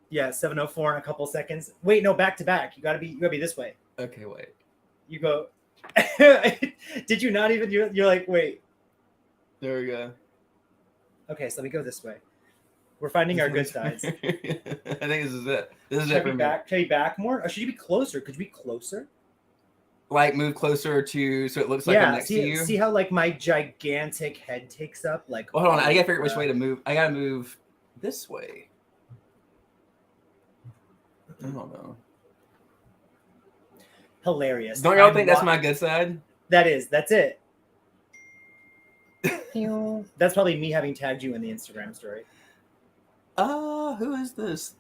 Yeah, 7:04 in a couple seconds. Wait, no, back to back. You gotta be this way. Okay, wait. You go. Did you not even? You're like, wait. There we go. Okay, so let me go this way. We're finding our good sides. I think this is it. This is Should it I for be me. back? Should I be back more? Or should you be closer? Could you be closer? Like move closer to so it looks like I'm next to you. See how like my gigantic head takes up? Like, well, hold on, I gotta figure out which way to move. I gotta move this way. I don't know. Hilarious. Don't y'all think that's my good side? That's it. That's probably me having tagged you in the Instagram story. Who is this?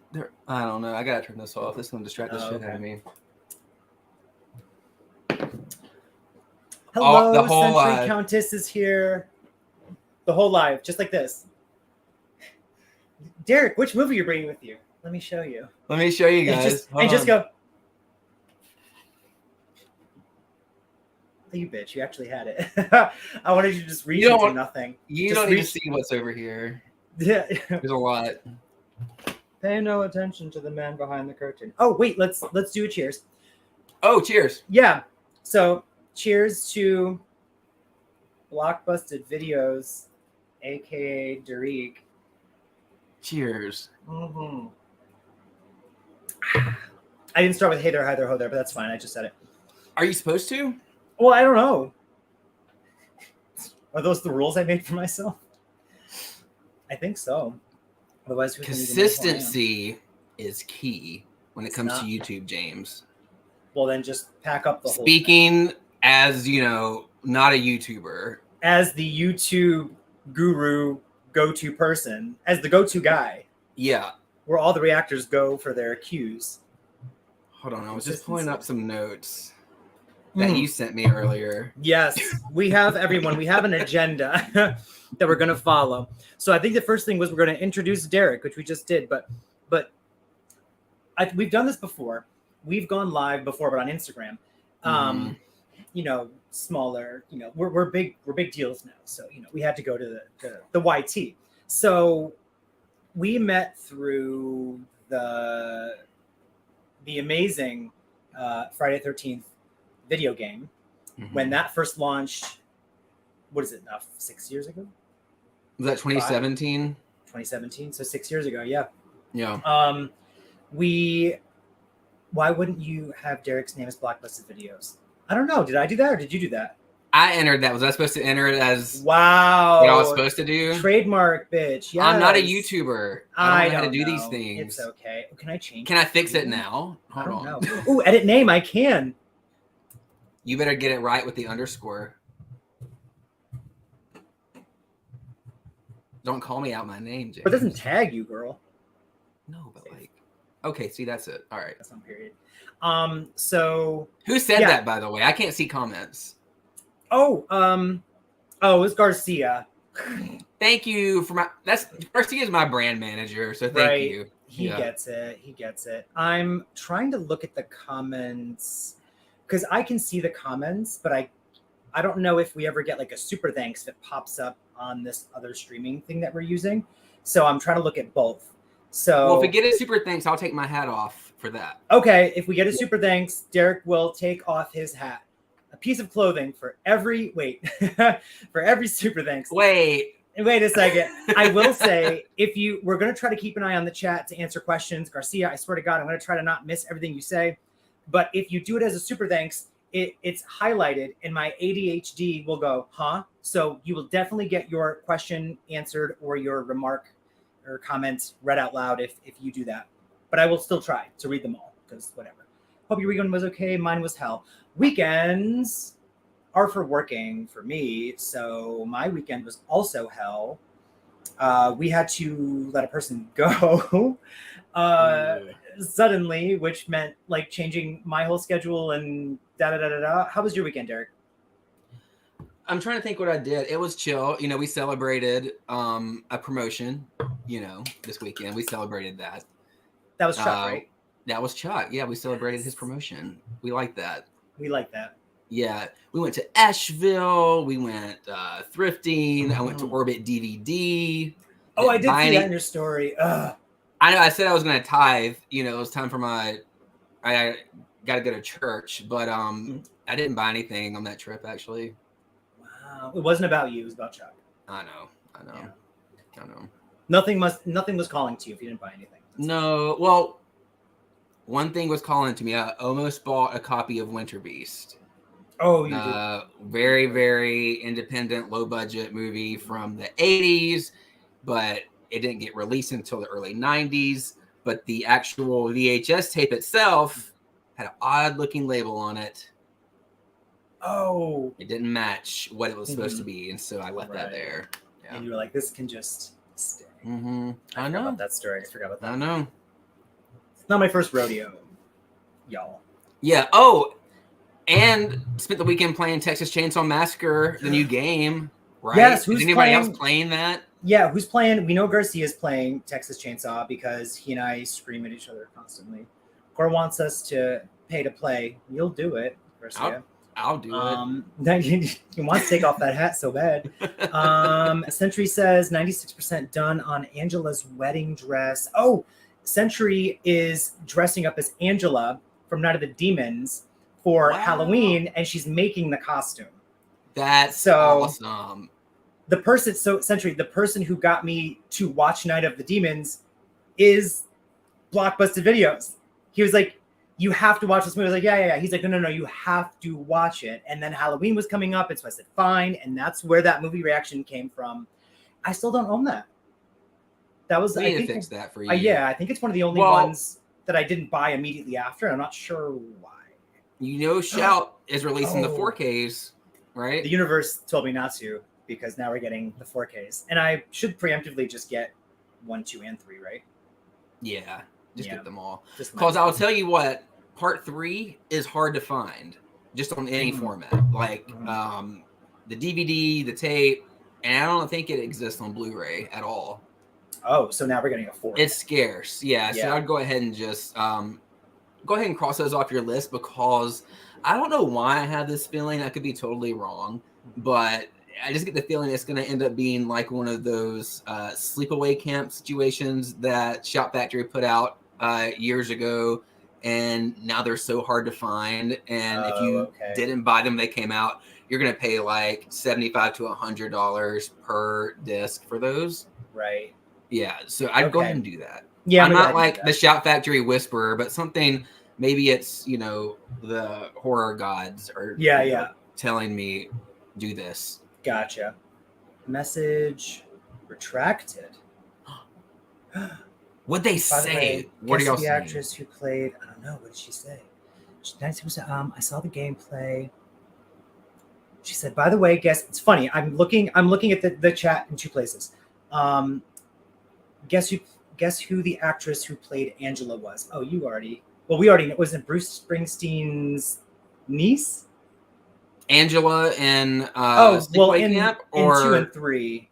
I don't know. I gotta turn this off. This is gonna distract the shit out of me. Hello, the whole Century live. Countess is here. The whole live, just like this. Derek, which movie you're bringing with you? Let me show you. Let me show you guys. Just go. Oh, you bitch! You actually had it. I wanted you to just reach into nothing. You don't need to see what's over here. Yeah, there's a lot. Pay no attention to the man behind the curtain. Oh wait, let's do a cheers. Oh, cheers! Yeah. So cheers to Blockbusted Videos, aka Derek. Cheers. Mm-hmm. I didn't start with hey there, hi there, ho there, but that's fine. I just said it. Are you supposed to? Well, I don't know. Are those the rules I made for myself? I think so. Otherwise, consistency is key when it comes to YouTube, James. Well, then just pack up the whole thing. As, not a YouTuber. As the YouTube guru go-to person, as the go-to guy. Yeah. Where all the reactors go for their cues. Hold on, I was just pulling up some notes that you sent me earlier. Yes, we have everyone. We have an agenda that we're going to follow. So I think the first thing was we're going to introduce Derek, which we just did. But we've done this before. We've gone live before, but on Instagram. Smaller. We're big deals now. So we had to go to the YT. So we met through the amazing Friday 13th video game when that first launched. What is it now? 6 years ago? Was that 2017? 2017. So 6 years ago. Yeah. Yeah. Why wouldn't you have Derek's name as Blockbusted Videos? I don't know. Did I do that or did you do that? I entered that. Was I supposed to enter it as what I was supposed to do? Trademark, bitch. Yes. I'm not a YouTuber. I don't know how to do these know. things. It's okay. Can I change? Can I fix it now? I don't know. Oh, edit name. I can. You better get it right with the underscore. Don't call me out my name, James. But it doesn't tag you, girl. No, but okay, see, that's it. All right. That's on period. So who said that, by the way? I can't see comments. Oh, it was Garcia. Thank you for Garcia is my brand manager, so thank you. He gets it. I'm trying to look at the comments because I can see the comments, but I don't know if we ever get like a super thanks if it pops up on this other streaming thing that we're using. So I'm trying to look at both. So if we get a super thanks, I'll take my hat off for that. Okay, if we get a super thanks, Derek will take off his hat. A piece of clothing for every for every super thanks. Wait a second. I will say we're going to try to keep an eye on the chat to answer questions. Garcia, I swear to God, I'm going to try to not miss everything you say. But if you do it as a super thanks, it's highlighted and my ADHD will go, huh? So you will definitely get your question answered or your remark or comment read out loud if you do that. But I will still try to read them all because whatever. Hope your weekend was okay. Mine was hell. Weekends are for working for me. So my weekend was also hell. We had to let a person go suddenly, which meant like changing my whole schedule and da-da-da-da-da. How was your weekend, Derek? I'm trying to think what I did. It was chill. We celebrated a promotion, this weekend. We celebrated that. That was Chuck, right? That was Chuck. Yeah, we celebrated his promotion. We like that. Yeah. We went to Asheville. We went thrifting. I went to Orbit DVD. Oh, I did see that in your story. I know I said I was going to tithe. You know, it was time for I got to go to church, but I didn't buy anything on that trip actually. Wow, it wasn't about you; it was about Chuck. I know. Nothing was calling to you if you didn't buy anything. No, well, one thing was calling to me. I almost bought a copy of Winter Beast. Oh, you did. Very, very independent, low budget movie from the 80s, but it didn't get released until the early 90s. But the actual VHS tape itself had an odd looking label on it. Oh, it didn't match what it was supposed to be, and so I left that there. Yeah. And you were like, "This can just stay." I know about that story. I forgot about that. I know. It's not my first rodeo, y'all. Yeah. Oh, and spent the weekend playing Texas Chainsaw Massacre, the new game. Right? Yes. Is anybody else playing that? Yeah. Who's playing? We know Garcia is playing Texas Chainsaw because he and I scream at each other constantly. Cor wants us to pay to play. You'll do it, Garcia. I'll do it. He wants to take off that hat so bad. Century says 96% done on Angela's wedding dress. Oh, Century is dressing up as Angela from Night of the Demons for Halloween, and she's making the costume. That's awesome. Century, the person who got me to watch Night of the Demons is Blockbusted Videos. He was like, "You have to watch this movie." I was like, yeah. He's like, no, you have to watch it. And then Halloween was coming up, and so I said, fine. And that's where that movie reaction came from. I still don't own that. That was, I need to fix that for you. Yeah, I think it's one of the only ones that I didn't buy immediately after. I'm not sure why. You know, Shout is releasing the 4Ks, right? The universe told me not to, because now we're getting the 4Ks. And I should preemptively just get 1, 2, and 3, right? Yeah. Just get them all. Because I'll tell you what, part 3 is hard to find just on any format. Like the DVD, the tape, and I don't think it exists on Blu-ray at all. Oh, so now we're getting a 4. It's scarce. Yeah. So I'd go ahead and just go ahead and cross those off your list, because I don't know why I have this feeling. I could be totally wrong, but I just get the feeling it's going to end up being like one of those sleepaway camp situations that Shout Factory put out years ago, and now they're so hard to find. And if you didn't buy them, they came out, you're going to pay like $75 to $100 per disc for those. Right. Yeah. So I'd go ahead and do that. Yeah. I'm not like the Shout Factory whisperer, but something, maybe it's, you know, the horror gods are telling me do this. Gotcha. Message retracted. What'd they say? What are y'all saying? The actress who played, I don't know, what did she say? I saw the gameplay. She said, by the way, guess, it's funny. I'm looking at the chat in 2 places. Guess who the actress who played Angela was? Oh, we already know. Wasn't Bruce Springsteen's niece? Angela in in Camp, or 2 and 3.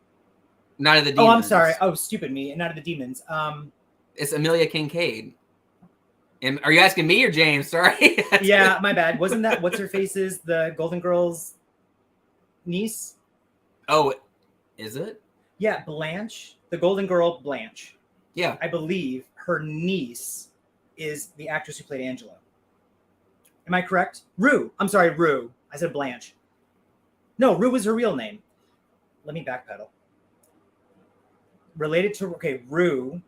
Night of the Demons. Oh, I'm sorry. Oh, stupid me. Night of the Demons. It's Amelia Kincaid. Are you asking me or James? Sorry. Yeah, my bad. Wasn't that what's her face's the Golden Girls niece? Oh, is it? Yeah, Blanche, the Golden Girl Blanche. Yeah, I believe her niece is the actress who played Angela. Am I correct? Rue. I'm sorry, Rue. I said Blanche. No, Rue was her real name. Let me backpedal. Related to, Rue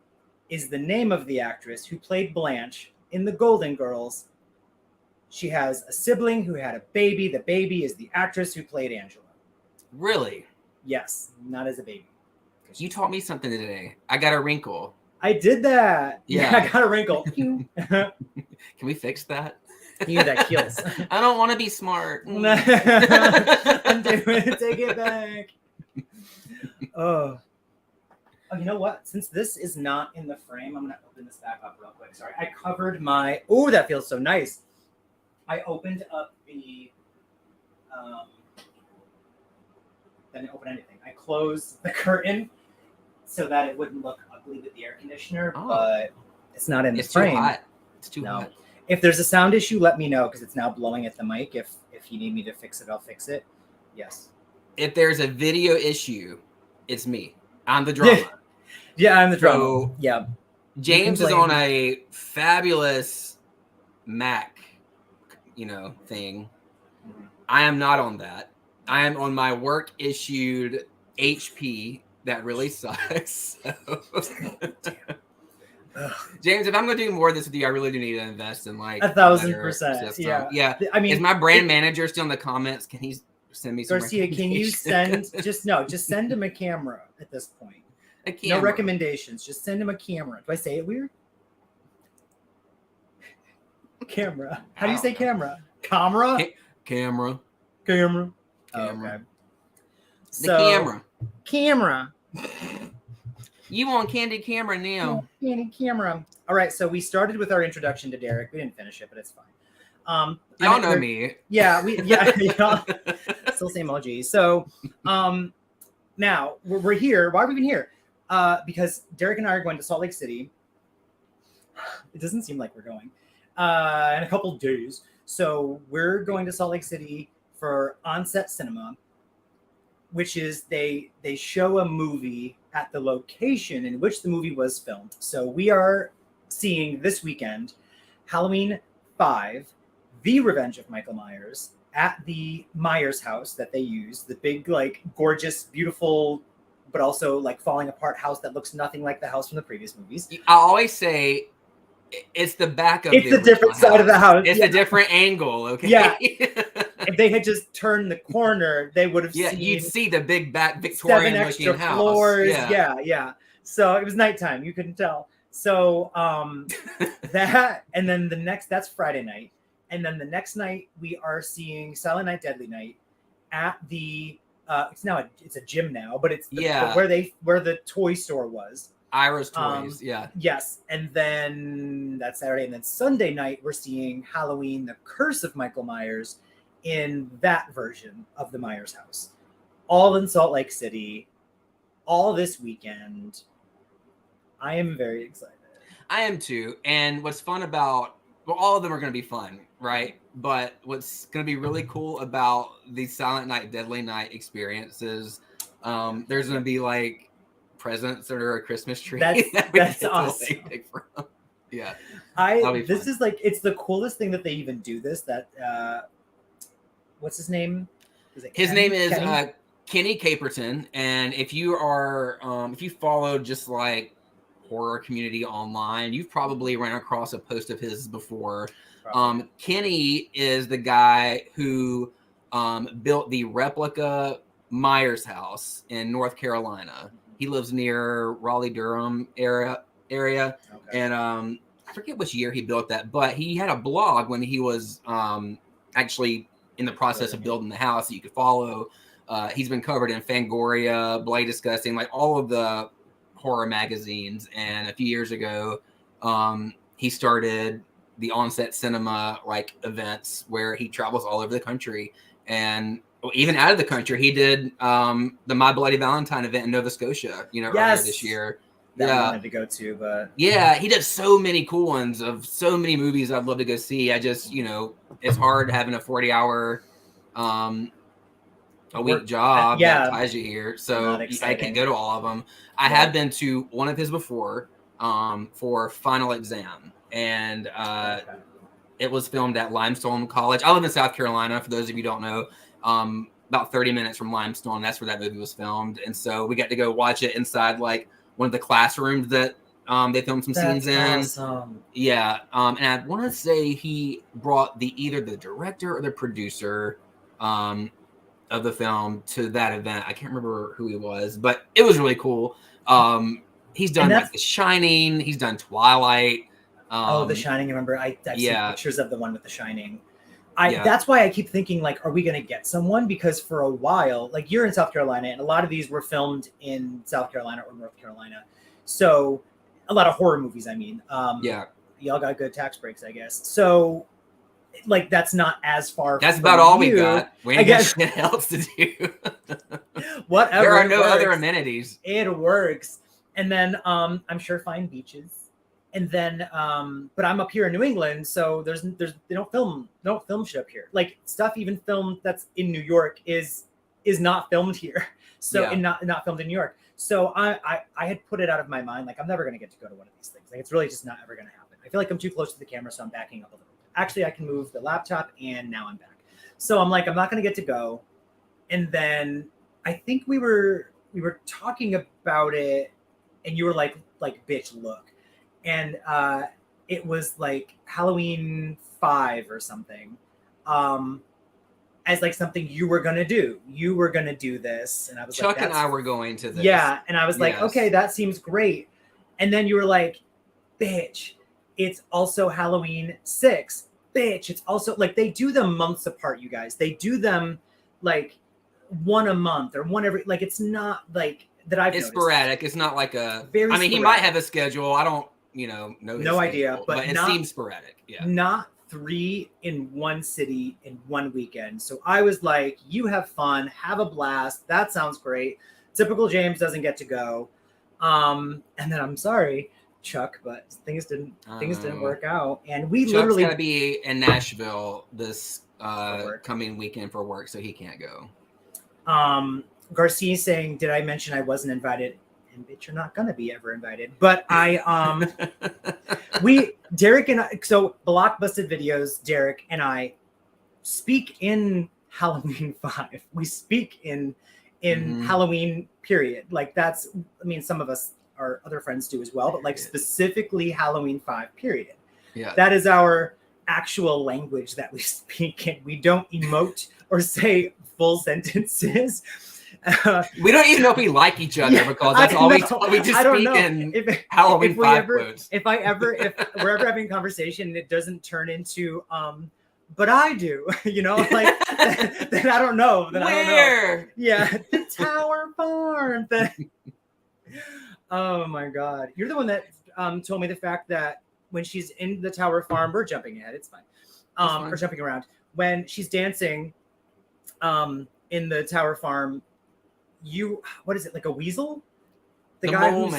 is the name of the actress who played Blanche in the Golden Girls. She has a sibling who had a baby. The baby is the actress who played Angela. Really? Yes, not as a baby. You taught me something today. I got a wrinkle. I did that. Yeah, I got a wrinkle. Can we fix that? You that kills. I don't want to be smart. Take it back. Oh, you know what? Since this is not in the frame, I'm going to open this back up real quick. Sorry. I covered my... Oh, that feels so nice. I opened up the... Didn't open anything. I closed the curtain so that it wouldn't look ugly with the air conditioner, but it's not in the frame. Too hot. It's too hot. If there's a sound issue, let me know, because it's now blowing at the mic. If you need me to fix it, I'll fix it. Yes. If there's a video issue, it's me. I'm the drama. Yeah, I'm the drama. Yeah. James is on a fabulous Mac, thing. I am not on that. I am on my work issued HP that really sucks. So. James, if I'm going to do more of this with you, I really do need to invest in like 1,000%. Yeah. I mean, is my brand manager still in the comments? Can he send me some Garcia, can you send just send him a camera at this point. A camera. No recommendations. Just send him a camera. Do I say it weird? Camera. How do you say camera? Camera? Camera. Camera. Camera. Okay. The camera. You want Candy Camera now. Candy Camera. All right, so we started with our introduction to Derek. We didn't finish it, but it's fine. Y'all know me. Yeah, still same OG. So now we're here. Why are we even here? Because Derek and I are going to Salt Lake City. It doesn't seem like we're going in a couple of days. So we're going to Salt Lake City for On-Set Cinema, which is they show a movie at the location in which the movie was filmed. So we are seeing this weekend Halloween 5, The Revenge of Michael Myers, at the Myers house that they use, the big, like, gorgeous, beautiful, but also like falling apart house that looks nothing like the house from the previous movies. I always say it's the back of it's the different side of the house. It's a different angle, okay? Yeah. If they had just turned the corner, they would have seen. You'd see the big back Victorian 7 extra looking house. Floors. Yeah. So it was nighttime. You couldn't tell. So that, and then that's Friday night. And then the next night we are seeing Silent Night, Deadly Night at the, it's a gym now, but it's where the toy store was. Ira's Toys, Yes. And then that's Saturday. And then Sunday night, we're seeing Halloween, The Curse of Michael Myers in that version of the Myers house. All in Salt Lake City, all this weekend. I am very excited. I am too. And what's fun about, all of them are going to be fun, right? But what's going to be really cool about the Silent Night, Deadly Night experiences, there's going to be like, presents under a Christmas tree. That's awesome. Yeah. This is like, it's the coolest thing that they even do this, that what's his name? His name is Kenny Caperton. And if you follow just like horror community online, you've probably ran across a post of his before. Kenny is the guy who built the replica Myers house in North Carolina. He lives near Raleigh-Durham area. Okay. And I forget which year he built that, but he had a blog when he was actually in the process of building the house that you could follow. He's been covered in Fangoria, Bloody Disgusting, like all of the horror magazines. And a few years ago, he started the On-Set Cinema like events where he travels all over the country. And even out of the country, he did the My Bloody Valentine event in Nova Scotia, earlier this year. That I wanted to go to, but he does so many cool ones of so many movies I'd love to go see. I just, it's hard having a 40-hour a week job that ties you here, so I can't go to all of them. I have been to one of his before for Final Exam, and it was filmed at Limestone College. I live in South Carolina, for those of you who don't know. About 30 minutes from Limestone. That's where that movie was filmed. And so we got to go watch it inside like one of the classrooms that they filmed some scenes in. Awesome. Yeah. And I want to say he brought either the director or the producer of the film to that event. I can't remember who he was, but it was really cool. He's done like The Shining. He's done Twilight. The Shining. I remember I've seen pictures of the one with The Shining. That's why I keep thinking, like, are we going to get someone? Because for a while, like, you're in South Carolina, and a lot of these were filmed in South Carolina or North Carolina. So a lot of horror movies, I mean. Y'all got good tax breaks, I guess. So, like, that's not as far. That's about all we got. We ain't got shit else to do. Whatever. There are no other amenities. It works. And then I'm sure fine beaches. And then, but I'm up here in New England, so they don't film shit up here. Like, stuff even filmed that's in New York is is not filmed here. So Yeah. and not filmed in New York. So I had put it out of my mind. Like, I'm never going to get to go to one of these things. Like, it's really just not ever going to happen. I feel like I'm too close to the camera, so I'm backing up a little bit. Actually, I can move the laptop, and now I'm back. So I'm like, I'm not going to get to go. And then I think we were talking about it, and you were like, bitch, look. And it was like Halloween 5 or something. As like something you were gonna do. You were gonna do this. And I was Chuck like, and I were going to this. Yeah. And I was like, okay, that seems great. And then you were like, bitch, it's also Halloween 6. Bitch, it's also like they do them months apart, you guys. They do them like one a month or one every, like it's not like that I've It's noticed. Sporadic. It's not like a Very I mean, he might have a schedule. I don't, know his no idea, schedule, but it seems sporadic. Yeah. Not 3 in one city in one weekend. So I was like, you have fun, have a blast. That sounds great. Typical James doesn't get to go. And then I'm sorry, Chuck, but things didn't work out. And we Chuck's literally gotta be in Nashville this coming weekend for work, so he can't go. Garcia saying, did I mention I wasn't invited? And bitch, you're not gonna be ever invited. But Derek and I, so Blockbusted videos, Derek and I speak in Halloween 5. We speak in Halloween period. Like that's, I mean, some of us, our other friends do as well, but like specifically Halloween 5 period. Yeah. That is our actual language that we speak in. We don't emote or say full sentences. We don't even know if we like each other because that's all we just speak in Halloween 5 quotes. If we're ever having a conversation and it doesn't turn into but I do, then I don't know. Then I don't know. Yeah, the Tower Farm thing. Oh my God. You're the one that told me the fact that when she's in the Tower Farm, we're jumping ahead, it's fine. Or jumping around. When she's dancing in the Tower Farm, what is it, like a weasel? The mole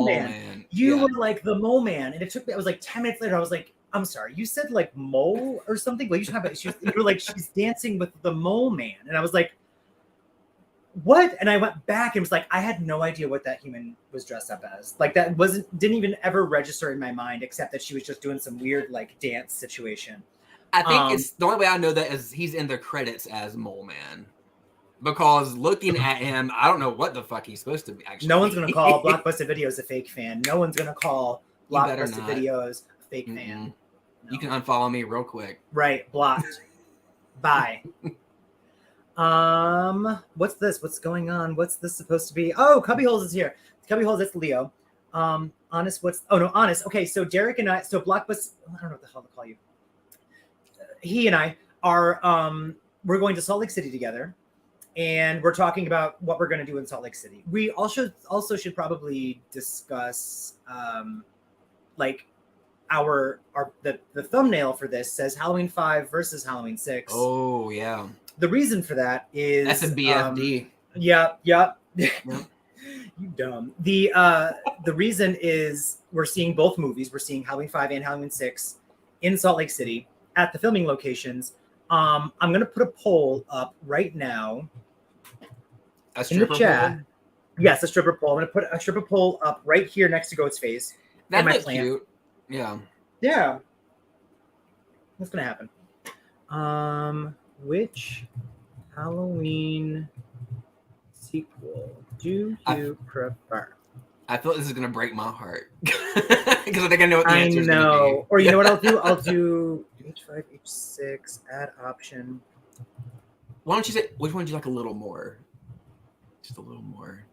man. You were like the mole man. And it took me, I was like 10 minutes later, I was like, I'm sorry, you said like mole or something? Like you were like, she's dancing with the mole man. And I was like, what? And I went back and was like, I had no idea what that human was dressed up as. Like that didn't even ever register in my mind, except that she was just doing some weird like dance situation. I think it's the only way I know that is he's in the credits as Mole Man. Because looking at him, I don't know what the fuck he's supposed to be actually. No one's gonna call Blockbusted Videos a fake fan. No one's gonna call Blockbusted Videos a fake fan. No. You can unfollow me real quick. Right, blocked. Bye. What's this? What's going on? What's this supposed to be? Oh, Cubbyholes is here. Cubbyholes, that's Leo. Honest, Honest. Okay, so Derek and I, so Blockbusted, I don't know what the hell to call you. He and I are, we're going to Salt Lake City together, and we're talking about what we're going to do in Salt Lake City. We also should probably discuss, like, the thumbnail for this says Halloween 5 versus Halloween 6. Oh, yeah. The reason for that is that's a BFD. Yep. You dumb. The reason is we're seeing both movies. We're seeing Halloween 5 and Halloween 6 in Salt Lake City at the filming locations. I'm gonna put a poll up right now in the chat. Yes, a stripper pole. I'm gonna put a stripper pole up right here next to Goat's face. That's cute. Yeah. Yeah. What's gonna happen? Which Halloween sequel do you prefer? I feel like this is gonna break my heart because I think I know what the answer is gonna be. Or you know what I'll do? I'll do H5, H6, add option. Why don't you say which one do you like a little more? Just a little more.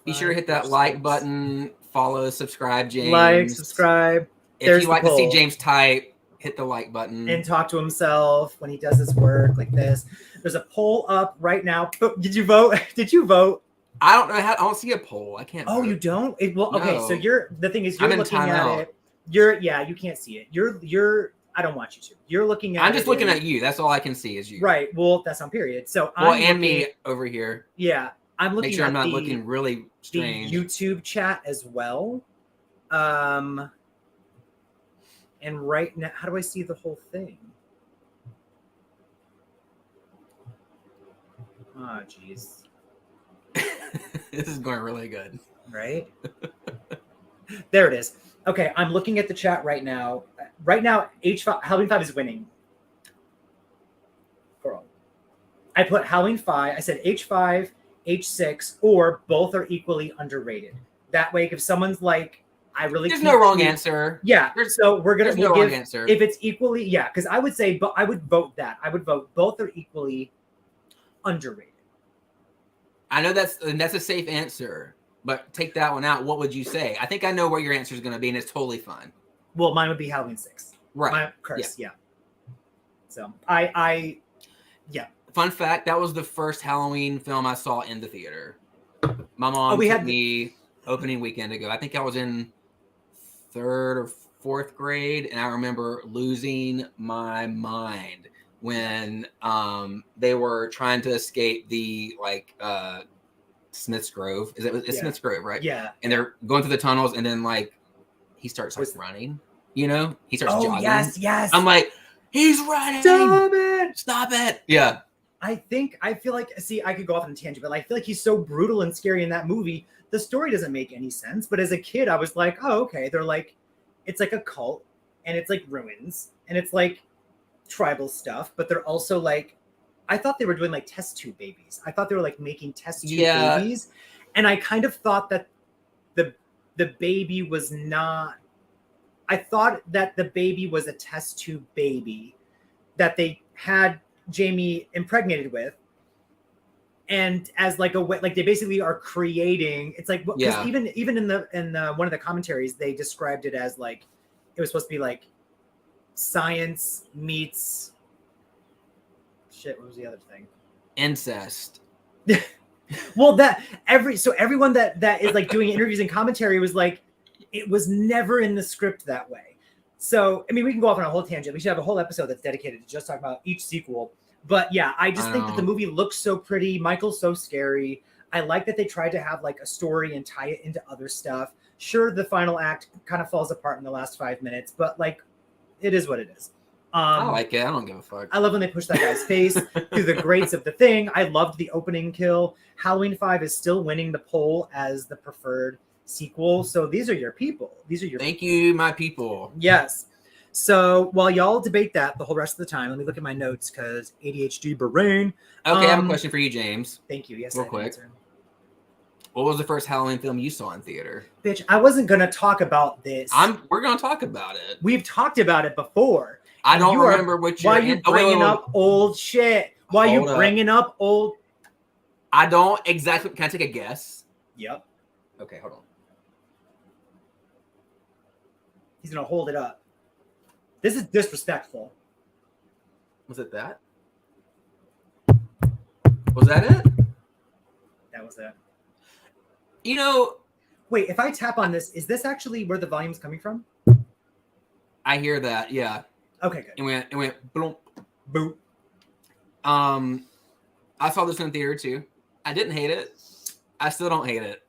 Be sure to hit that like button, follow, subscribe, James. Like, subscribe. If you like to see James type, hit the like button. And talk to himself when he does his work like this. There's a poll up right now. Did you vote? Did you vote? I don't know I don't see a poll. I can't vote. You don't? Okay, so the thing is you're looking at it. You can't see it. You're I don't want you to. You're looking at I'm just looking at you. That's all I can see is you. Right. Well, that's on period. So me over here. Yeah. I'm looking Make sure at I'm not looking really strange. The YouTube chat as well. And And right now, how do I see the whole thing? Oh, jeez. This is going really good. Right? There it is. Okay, I'm looking at the chat right now. Right now, Halloween 5 is winning. Girl. I put Halloween 5. I said H5, H6, or both are equally underrated. That way, if someone's like, I really There's can't no wrong choose. answer. Yeah, so we'll no give wrong answer. If it's equally, yeah, because I would say, but I would vote that. I would vote both are equally underrated. I know that's a safe answer, but take that one out. What would you say? I think I know where your answer is going to be, and it's totally fine. Well, mine would be Halloween 6. Right. My curse, yeah. So yeah. Fun fact: that was the first Halloween film I saw in the theater. My mom took me opening weekend ago. I think I was in 3rd or 4th grade, and I remember losing my mind when they were trying to escape the Smith's Grove. It's Smith's Grove, right? Yeah. And they're going through the tunnels, and then he starts running. He starts jogging. Yes. I'm like, he's running. Stop it. Yeah. I feel like, see, I could go off on a tangent, but I feel like he's so brutal and scary in that movie. The story doesn't make any sense. But as a kid, I was like, oh, okay. They're like, it's like a cult, and it's like ruins, and it's like tribal stuff, but they're also like, I thought they were doing like test tube babies. I thought they were like making test tube babies. And I kind of thought that the baby was not, I thought that the baby was a test tube baby that they had Jamie impregnated with. And as like they basically are creating, it's like, because even in the one of the commentaries, they described it as like, it was supposed to be like science meets shit. What was the other thing? Incest. Well, everyone that is like doing interviews and commentary was like, it was never in the script that way. So, I mean, we can go off on a whole tangent. We should have a whole episode that's dedicated to just talking about each sequel. But yeah, I just think that the movie looks so pretty. Michael's so scary. I like that they tried to have like a story and tie it into other stuff. Sure, the final act kind of falls apart in the last 5 minutes, but like, it is what it is. I like it. I don't give a fuck. I love when they push that guy's face through the grates of the thing. I loved the opening kill. Halloween 5 is still winning the poll as the preferred sequel. So these are your people. Thank you, my people. Yes. So while y'all debate that the whole rest of the time, let me look at my notes because ADHD brain. Okay, I have a question for you, James. Thank you. Yes, real quick. What was the first Halloween film you saw in theater? Bitch, I wasn't gonna talk about this. We're gonna talk about it. We've talked about it before. I don't remember what you're. Why are you bringing up old shit? Why are you bringing up old? I don't exactly. Can I take a guess? Yep. Okay, hold on. He's gonna hold it up. This is disrespectful. Was it that? Was that it? That was it. Wait, if I tap on this, is this actually where the volume's coming from? I hear that, yeah. Okay, good. It went boom. Boop. I saw this in theater too. I didn't hate it. I still don't hate it.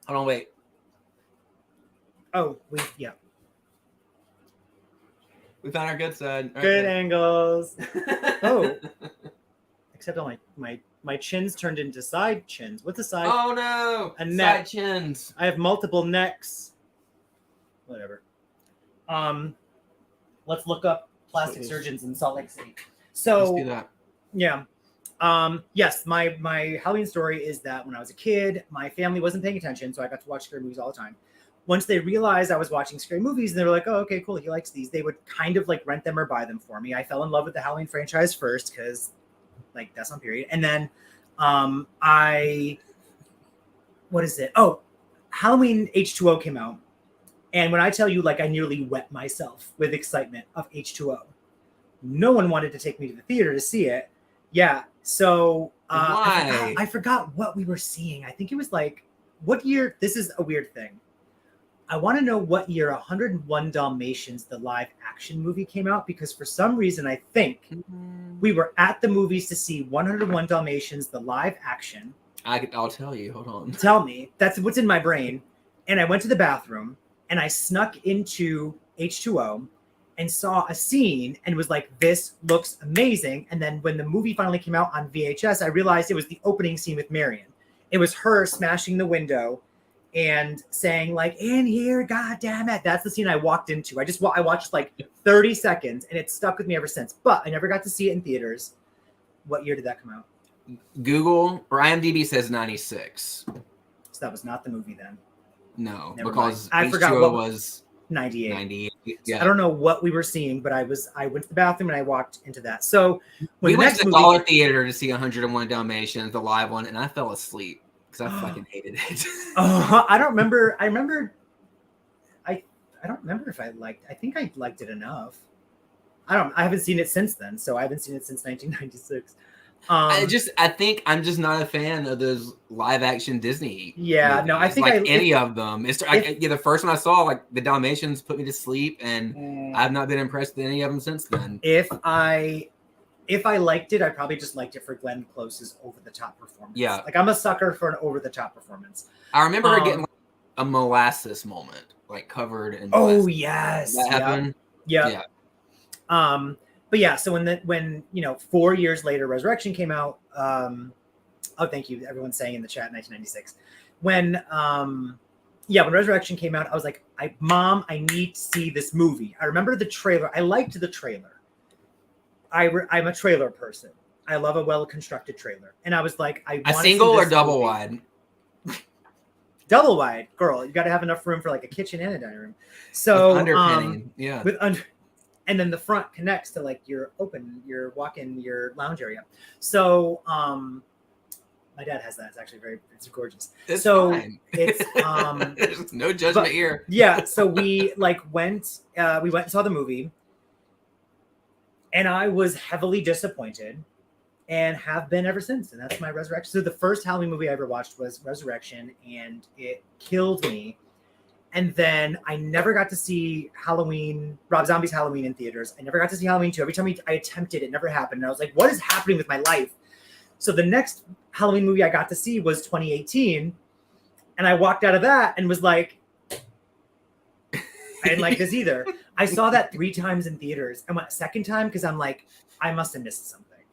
Hold on, wait. Oh, yeah. We found our good side. Good angles. Oh. Except on my chins turned into side chins. What's a side? Oh no. A neck. Side chins. I have multiple necks. Whatever. Let's look up plastic surgeons in Salt Lake City. So let's do that. Yeah. Yes, my Halloween story is that when I was a kid, my family wasn't paying attention, so I got to watch scary movies all the time. Once they realized I was watching scary movies, and they were like, oh, okay, cool, he likes these, they would kind of like rent them or buy them for me. I fell in love with the Halloween franchise first because like that's on period. And then what is it? Oh, Halloween H2O came out. And when I tell you, like, I nearly wet myself with excitement of H2O. No one wanted to take me to the theater to see it. Yeah. So why? I forgot what we were seeing. I think it was like, what year? This is a weird thing. I want to know what year 101 Dalmatians, the live action movie, came out, because for some reason, I think we were at the movies to see 101 Dalmatians, the live action. I'll tell you. Hold on. Tell me. That's what's in my brain. And I went to the bathroom and I snuck into H2O and saw a scene and was like, this looks amazing. And then when the movie finally came out on VHS, I realized it was the opening scene with Marion. It was her smashing the window and saying like, in here, God damn it. That's the scene I walked into. I watched like 30 seconds and it stuck with me ever since, but I never got to see it in theaters. What year did that come out? Google or IMDb says 96. So that was not the movie then. No, Never because mind. I forgot H2O what was 98. 98. Yeah. I don't know what we were seeing, but I went to the bathroom and I walked into that. So when we the went next to the movie, Dollar Theater to see 101 Dalmatians, the live one, and I fell asleep because I fucking hated it. I don't remember. I don't remember if I liked. I think I liked it enough. I haven't seen it since then, so I haven't seen it since 1996. I think I'm just not a fan of those live action Disney. Yeah, movies. No, I think any of them. The first one I saw, like the Dalmatians, put me to sleep, and I've not been impressed with any of them since then. If I liked it, I probably just liked it for Glenn Close's over the top performance. Yeah, like I'm a sucker for an over the top performance. I remember her getting like a molasses moment, like covered in. Molasses. Oh yes, that happened. Yeah. But yeah, so when 4 years later, Resurrection came out. Oh, thank you, everyone's saying in the chat, 1996. When Resurrection came out, I was like, Mom, I need to see this movie. I remember the trailer. I liked the trailer. I'm a trailer person. I love a well-constructed trailer, and I was like, I want a single to see or this double movie. wide. Double wide, girl. You got to have enough room for like a kitchen and a dining room. So with underpinning, yeah. And then the front connects to like your walk-in, your lounge area. So my dad has that. It's actually it's gorgeous. It's so fine. It's there's no judgment here. Yeah. So we went and saw the movie, and I was heavily disappointed and have been ever since. And that's my Resurrection. So the first Halloween movie I ever watched was Resurrection, and it killed me. And then I never got to see Rob Zombie's Halloween in theaters. I never got to see Halloween 2. Every time I attempted, it never happened. And I was like, what is happening with my life? So the next Halloween movie I got to see was 2018. And I walked out of that and was like, I didn't like this either. I saw that 3 times in theaters. I went a second time because I'm like, I must have missed something.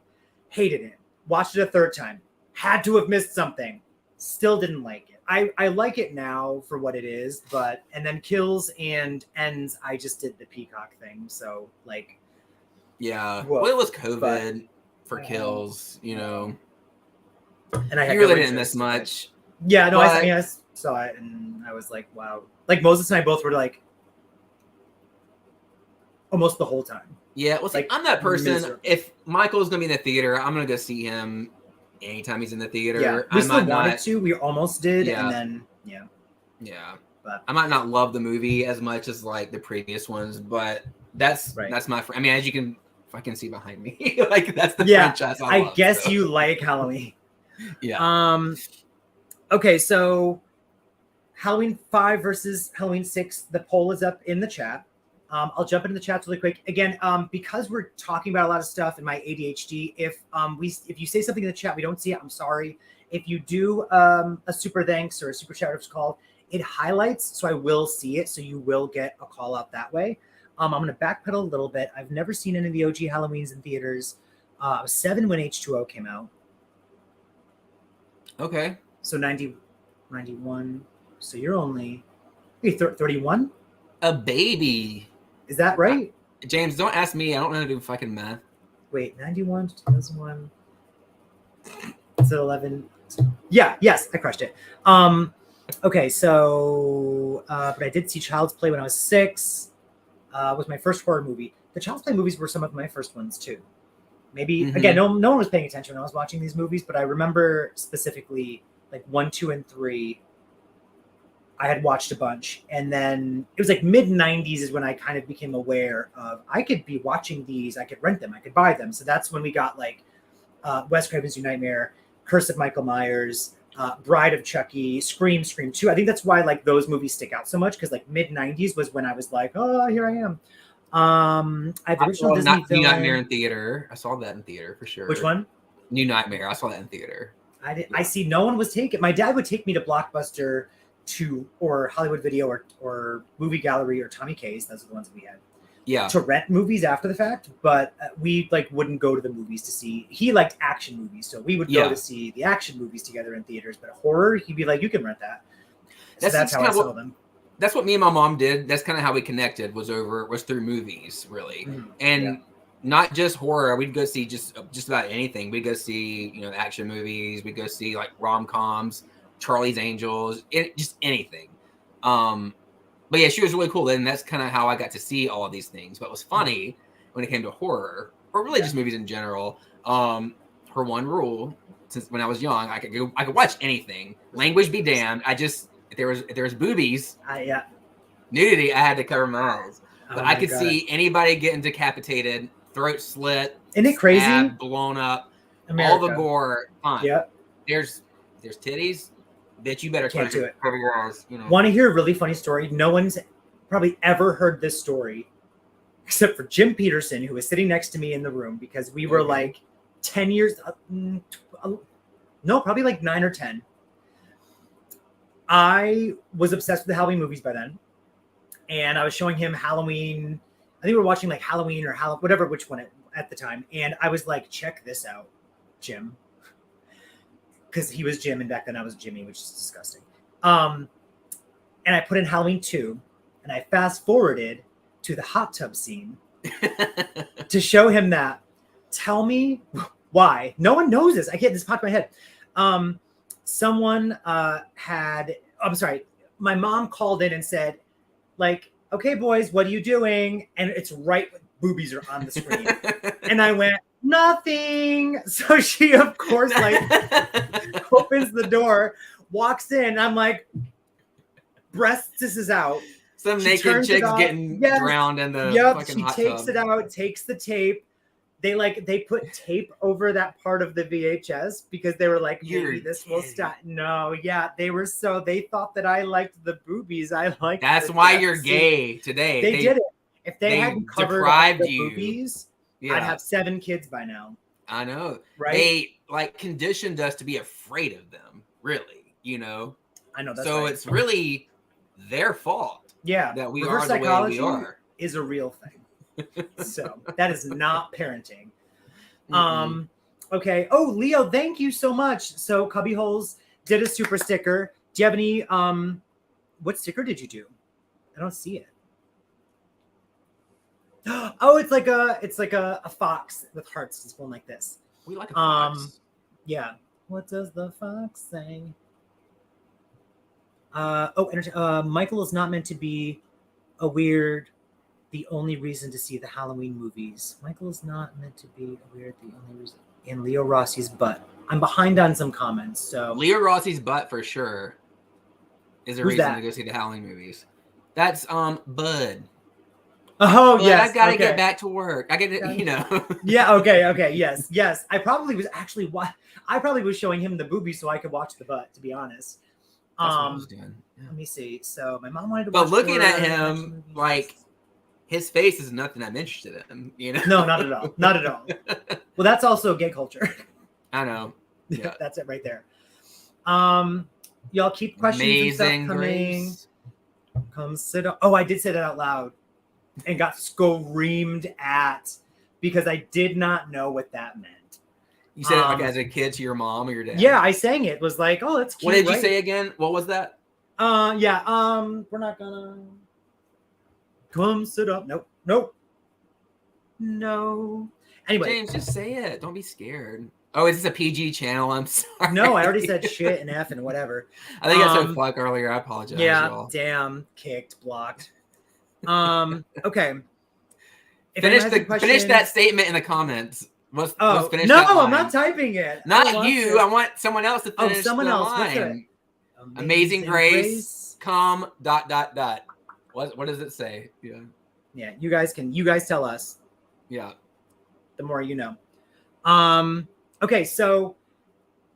Hated it. Watched it a third time. Had to have missed something. Still didn't like it. I like it now for what it is, and then Kills and Ends, I just did the Peacock thing. So like, yeah, well, it was COVID for Kills, And I really didn't miss much. Yeah, no, I saw it and I was like, wow. Like Moses and I both were like, almost the whole time. Yeah, well, like, I'm that person. Miserable. If Michael's gonna be in the theater, I'm gonna go see him. Anytime he's in the theater, yeah, we still wanted to. We almost did, and then yeah. But I might not love the movie as much as like the previous ones, but that's my. I mean, as you can fucking see behind me, like that's the franchise. I guess you like Halloween. Yeah. Okay, so Halloween 5 versus Halloween 6. The poll is up in the chat. I'll jump into the chat really quick. Again, because we're talking about a lot of stuff in my ADHD, if you say something in the chat, we don't see it, I'm sorry. If you do a super thanks or a super chat, it's called, it highlights, so I will see it, so you will get a call out that way. I'm going to backpedal a little bit. I've never seen any of the OG Halloweens in theaters. I was 7 when H2O came out. Okay. So 91. So you're only 31? A baby. Is that right? James, don't ask me. I don't know how to do fucking math. Wait, 91 to 2001. Is it 11? Yeah, yes, I crushed it. Okay, so but I did see Child's Play when I was 6. Was my first horror movie. The Child's Play movies were some of my first ones too. Maybe again, no one was paying attention when I was watching these movies, but I remember specifically like 1, 2, and 3. I had watched a bunch, and then it was like mid 90s is when I kind of became aware of I could be watching these, I could rent them, I could buy them. So that's when we got like Wes Craven's New Nightmare, Curse of Michael Myers, Bride of Chucky, Scream 2. I think that's why like those movies stick out so much, because like mid 90s was when I was like, oh, here I am. I had the original Disney New Nightmare in theater. I saw that in theater for sure. Which one? New Nightmare. I saw that in theater. I see no one was taking. My dad would take me to Blockbuster or Hollywood Video or Movie Gallery or Tommy K's. Those are the ones we had. Yeah. To rent movies after the fact, but we like wouldn't go to the movies to see. He liked action movies, so we would go to see the action movies together in theaters. But horror, he'd be like, "You can rent that." So that's how I saw them. That's what me and my mom did. That's kind of how we connected. Was through movies, really, and not just horror. We'd go see just about anything. We'd go see action movies. We'd go see like rom-coms, Charlie's Angels, just anything. But yeah, she was really cool. And that's kind of how I got to see all of these things. But it was funny when it came to horror, or really just movies in general. Her one rule, since when I was young, I could watch anything. Language be damned. If there was boobies, nudity, I had to cover my eyes. But I could see anybody getting decapitated, throat slit, isn't it crazy? Stabbed, blown up, all the gore. Fine. Yeah. There's titties. Bitch, you better can't do it. Cover your eyes. Want to hear a really funny story? No one's probably ever heard this story except for Jim Peterson, who was sitting next to me in the room because we were like 10 years, no, probably like 9 or 10. I was obsessed with the Halloween movies by then, and I was showing him Halloween. I think we were watching like Halloween or whatever, which one at the time. And I was like, check this out, Jim. Because he was Jim, and back then I was Jimmy, which is disgusting. And I put in Halloween 2, and I fast forwarded to the hot tub scene to show him that. Tell me why. No one knows this. This popped in my head. Someone my mom called in and said, like, okay, boys, what are you doing? And it's right, boobies are on the screen. And I went, nothing. So she, of course, like opens the door, walks in. I'm like, breasts is out. Some naked chicks getting drowned in the fucking hot tub. She takes it out, takes the tape. They put tape over that part of the VHS because they were like, maybe this will stop. No, they thought that I liked the boobies. That's why you're gay today. They did it. If they hadn't covered the boobies, I'd have 7 kids by now. I know. Right? They like conditioned us to be afraid of them, really, I know. That's so right. It's really their fault. Yeah. That we reverse are the psychology way we are. Is a real thing. So that is not parenting. Okay. Oh, Leo, thank you so much. So Cubbyholes did a super sticker. Do you have any what sticker did you do? I don't see it. Oh, it's like a fox with hearts just going like this. We like a fox. Yeah. What does the fox say? Michael is not meant to be a weird. The only reason to see the Halloween movies. Michael is not meant to be a weird. The only reason. And Leo Rossi's butt. I'm behind on some comments. So Leo Rossi's butt for sure is a reason to go see the Halloween movies. That's Bud. Oh, but yes. I gotta get back to work. I get it, Yeah. Okay. Yes. I probably was showing him the boobies so I could watch the butt. To be honest. That's what I was doing. Yeah. Let me see. So my mom wanted to watch. But looking at him, like his face is nothing I'm interested in. No, not at all. Not at all. Well, that's also gay culture. I know. Yeah. That's it right there. Y'all keep questions Amazing and stuff coming. Grace. Come sit up. Oh, I did say that out loud and got screamed at because I did not know what that meant. You said it like as a kid to your mom or your dad? Yeah, I sang it. It was like, oh, that's cute. What did you say again? What was that? We're not gonna come sit up. Nope. No. Anyway. James, just say it. Don't be scared. Oh, is this a PG channel? I'm sorry. No, I already said shit and F and whatever. I think I said fuck earlier. I apologize. Yeah, y'all. damn, kicked, blocked. Okay. Finish that statement in the comments. Let's finish no, that line. I'm not typing it. Not you. I want someone else to finish someone the else. line. Amazing Grace, come, ... What does it say? Yeah. Yeah, you guys tell us. Yeah. The more you know. Okay, so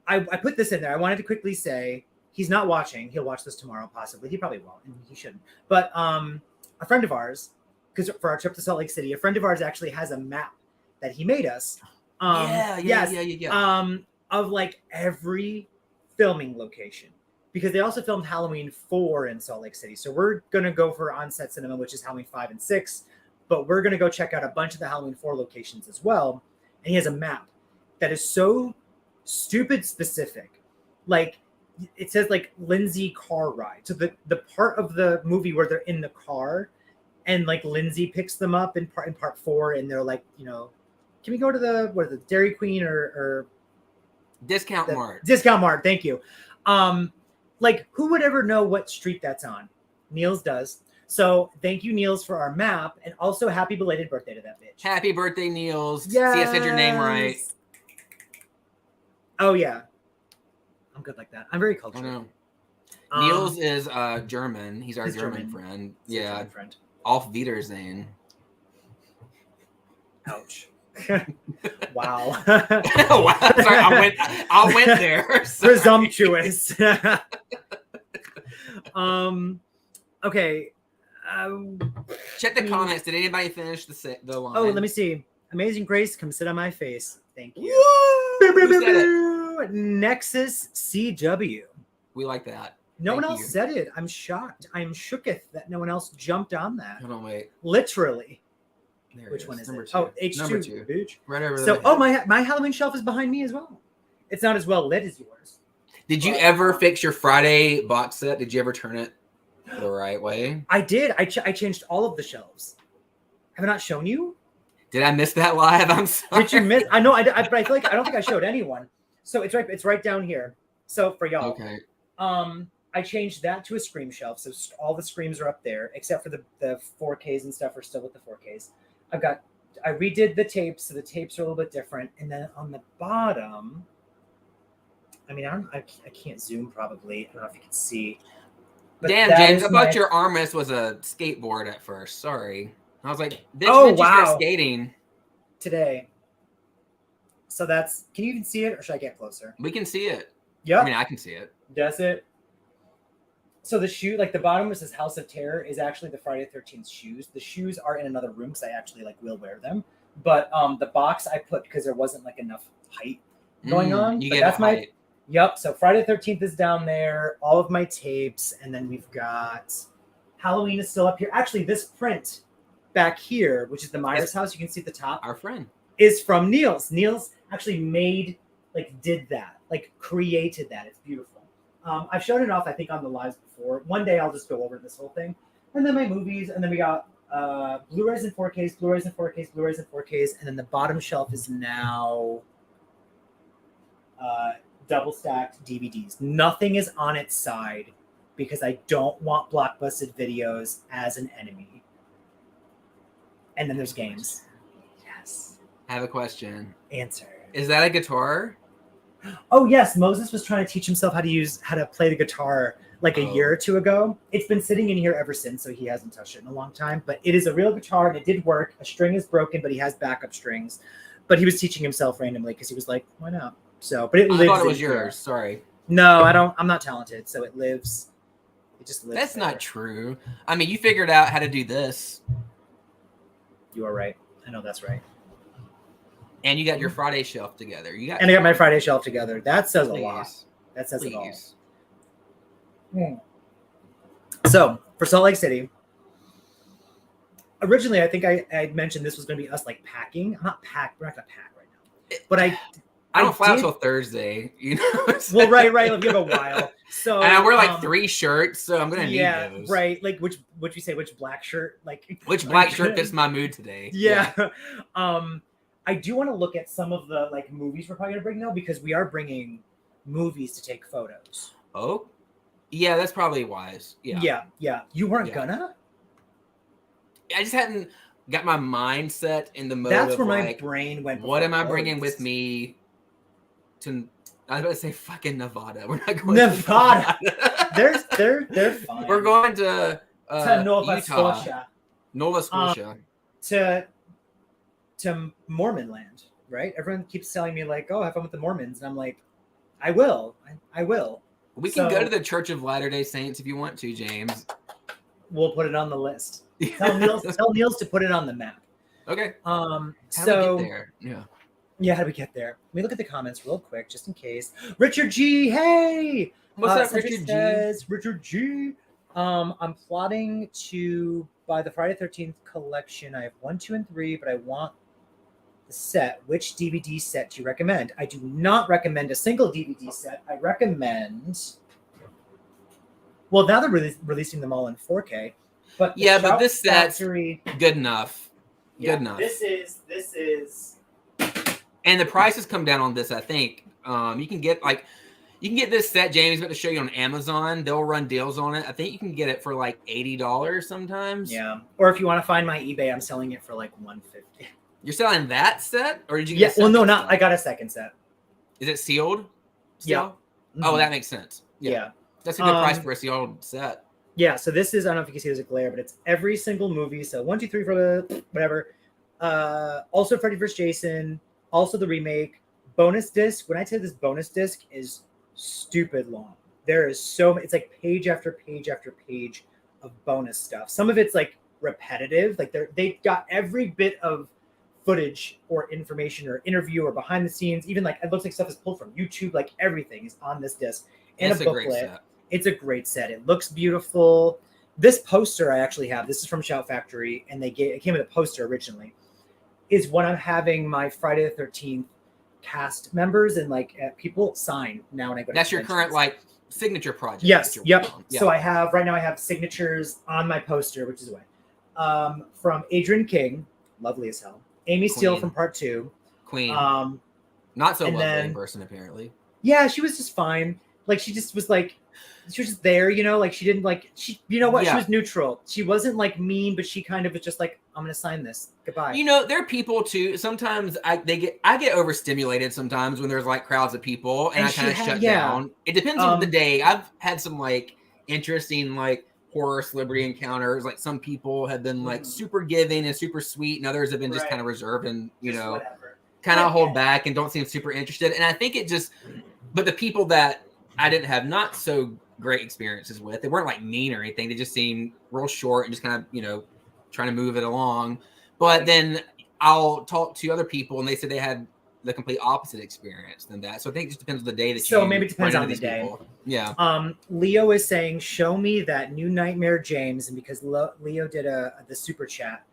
I put this in there. I wanted to quickly say he's not watching. He'll watch this tomorrow, possibly. He probably won't, and he shouldn't. But a friend of ours, because for our trip to Salt Lake City, a friend of ours actually has a map that he made us. Yeah. Of like every filming location. because they also filmed Halloween 4 in Salt Lake City. So we're going to go for on-set cinema, which is Halloween 5 and 6. But we're going to go check out a bunch of the Halloween 4 locations as well. And he has a map that is so stupid specific. Like, it says, like, Lindsay car ride. So the part of the movie where they're in the car and, like, Lindsay picks them up in part 4, and they're like, you know, can we go to the Dairy Queen or Discount Mart? Discount Mart, thank you. Like, who would ever know what street that's on? Niels does. So thank you, Niels, for our map, and also happy belated birthday to that bitch. Happy birthday, Niels. Yes. See, I said your name right. Oh, yeah. I'm good like that. I'm very cultured. I know. Niels is German. He's our German friend. Yeah. German friend. Auf Wiedersehen. Ouch. Wow. Wow. Sorry, I went there. Sorry. Presumptuous. Okay. Check the comments. Did anybody finish the line? Oh, let me see. Amazing Grace, come sit on my face. Thank you. Who said it? Nexus CW. We like that. No Thank one else you. said it. I'm shocked. I'm shooketh that no one else jumped on that. Hold on, wait. Literally. There Which one is Number it? 2. Oh, H2. Number 2. Bitch. Right over So, there. my Halloween shelf is behind me as well. It's not as well lit as yours. Did you ever fix your Friday box set? Did you ever turn it the right way? I did. I changed all of the shelves. Have I not shown you? Did I miss that live? I'm sorry. Did you miss? I know. But I feel like I don't think I showed anyone. So it's right down here. So for y'all, Okay. I changed that to a Scream shelf. So all the Screams are up there, except for the 4Ks and stuff are still with the 4Ks. I redid the tapes, so the tapes are a little bit different. And then on the bottom, I mean, I can't zoom probably. I don't know if you can see. But Damn, that James, is I thought my- your armrest was a skateboard at first. Sorry. I was like, bitch, Oh, when did you start wow. skating? Today. So that's, can you even see it, or should I get closer? We can see it. Yep. I mean, I can see it. Does it? So the shoe, like the bottom which says House of Terror, is actually the Friday the 13th shoes. The shoes are in another room because I actually will wear them. But the box I put because there wasn't like enough height going on. You but get that's a height. Yep. So Friday the 13th is down there. All of my tapes, and then we've got Halloween is still up here. Actually, this print back here, which is the Myers house, you can see at the top, Our friend. is from Niels. Niels actually did that, created that. It's beautiful. I've shown it off, I think, on the lives before. One day I'll just go over this whole thing. And then my movies, and then we got Blu-rays and 4Ks, Blu-rays and 4Ks, Blu-rays and 4Ks, and then the bottom shelf is now double-stacked DVDs. Nothing is on its side because I don't want Blockbusted videos as an enemy. And then there's games. Yes. I have a question. Answer. Is that a guitar? Oh yes, Moses was trying to teach himself how to play the guitar a year or two ago. It's been sitting in here ever since, so he hasn't touched it in a long time. But it is a real guitar, and it did work. A string is broken, but he has backup strings. But he was teaching himself randomly because he was like, "Why not?" So, but it lives. I thought it was in here. yours. Sorry. No, I don't. I'm not talented, so it lives. It just lives. That's there. not true. I mean, you figured out how to do this, You are right. I know that's right. and you got your Friday shelf together. And I got my Friday shelf together. That says a lot. That says it all. So for Salt Lake City, originally I think I mentioned this was going to be us packing. I'm not packed. We're not going to pack right now. But I don't fly out till Thursday. You know. Well, right. We have a while. So and I wear 3 shirts, so I'm gonna need those. Right. Which you say? Which black shirt? Which black shirt fits my mood today? Yeah. I do want to look at some of the movies we're probably gonna bring though, because we are bringing movies to take photos. Oh, yeah, that's probably wise. Yeah. You weren't gonna? I just hadn't got my mindset in the mode. That's where my brain went. What am I bringing with me to? I was about to say fucking Nevada. We're not going Nevada. To they're fine. We're going to Nova Utah. Scotia. Nova Scotia. To Mormon land, right? Everyone keeps telling me oh, have fun with the Mormons, and I'm like, I will. We can go to the Church of Latter-day Saints if you want to, James. We'll put it on the list. Tell Niels to put it on the map. Okay. How do we get there? Yeah. How do we get there? Let me look at the comments real quick, just in case. Richard G, hey! What's up, Cedric Richard G? says, Richard G. I'm plotting to buy the Friday 13th collection. I have 1, 2, and 3, but I want the set. Which DVD set do you recommend? I do not recommend a single DVD set. I recommend. Well, now they're releasing them all in 4K. But yeah, but this set's Factory, good enough. yeah, Good enough. This is. And the prices come down on this, I think. You can get this set Jamie's about to show you on Amazon. They'll run deals on it. I think you can get it for like $80 sometimes. Yeah. Or if you want to find my eBay, I'm selling it for like $150. You're selling that set? Or did you get well, no, not. I got a second set. Is it sealed? Yeah. Mm-hmm. Oh, that makes sense. Yeah. That's a good price for a sealed set. Yeah, so this is, I don't know if you can see there's a glare, but it's every single movie. So 1, 2, 3 for the whatever. Also Freddy vs. Jason. Also the remake. Bonus disc. When I say this bonus disc is stupid long. There is it's like page after page after page of bonus stuff. Some of it's like repetitive. Like they got every bit of footage or information or interview or behind the scenes. Even like it looks like stuff is pulled from YouTube. Like everything is on this disc. And a booklet. Great set. It's a great set. It looks beautiful. This poster I actually have. This is from Shout Factory, and it came with a poster originally. Is when I'm having my Friday the 13th cast members and like people sign now when I go. That's your current like signature project. Yes. Yep. Yeah. So I have signatures on my poster, which is from Adrienne King, lovely as hell. Amy Steele from Part 2. Queen. Not so lovely in person apparently. Yeah, she was just fine. Like she just was like. She was just there, like she didn't like she you know what yeah. She was neutral. She wasn't like mean, but she kind of was just like, I'm gonna sign this. Goodbye. There are people too. Sometimes I get overstimulated sometimes when there's like crowds of people and I kind of shut down. It depends on the day. I've had some like interesting like horror celebrity encounters. Like some people have been like super giving and super sweet, and others have been just kind of reserved and kind of hold back and don't seem super interested. And I think but the people that I didn't have not so great experiences with. They weren't like mean or anything. They just seemed real short and just kind of, trying to move it along. But then I'll talk to other people and they said they had the complete opposite experience than that. So I think it just depends on the day that So maybe it depends on the day. People. Yeah. Leo is saying, show me that new Nightmare James. And because Leo did the super chat,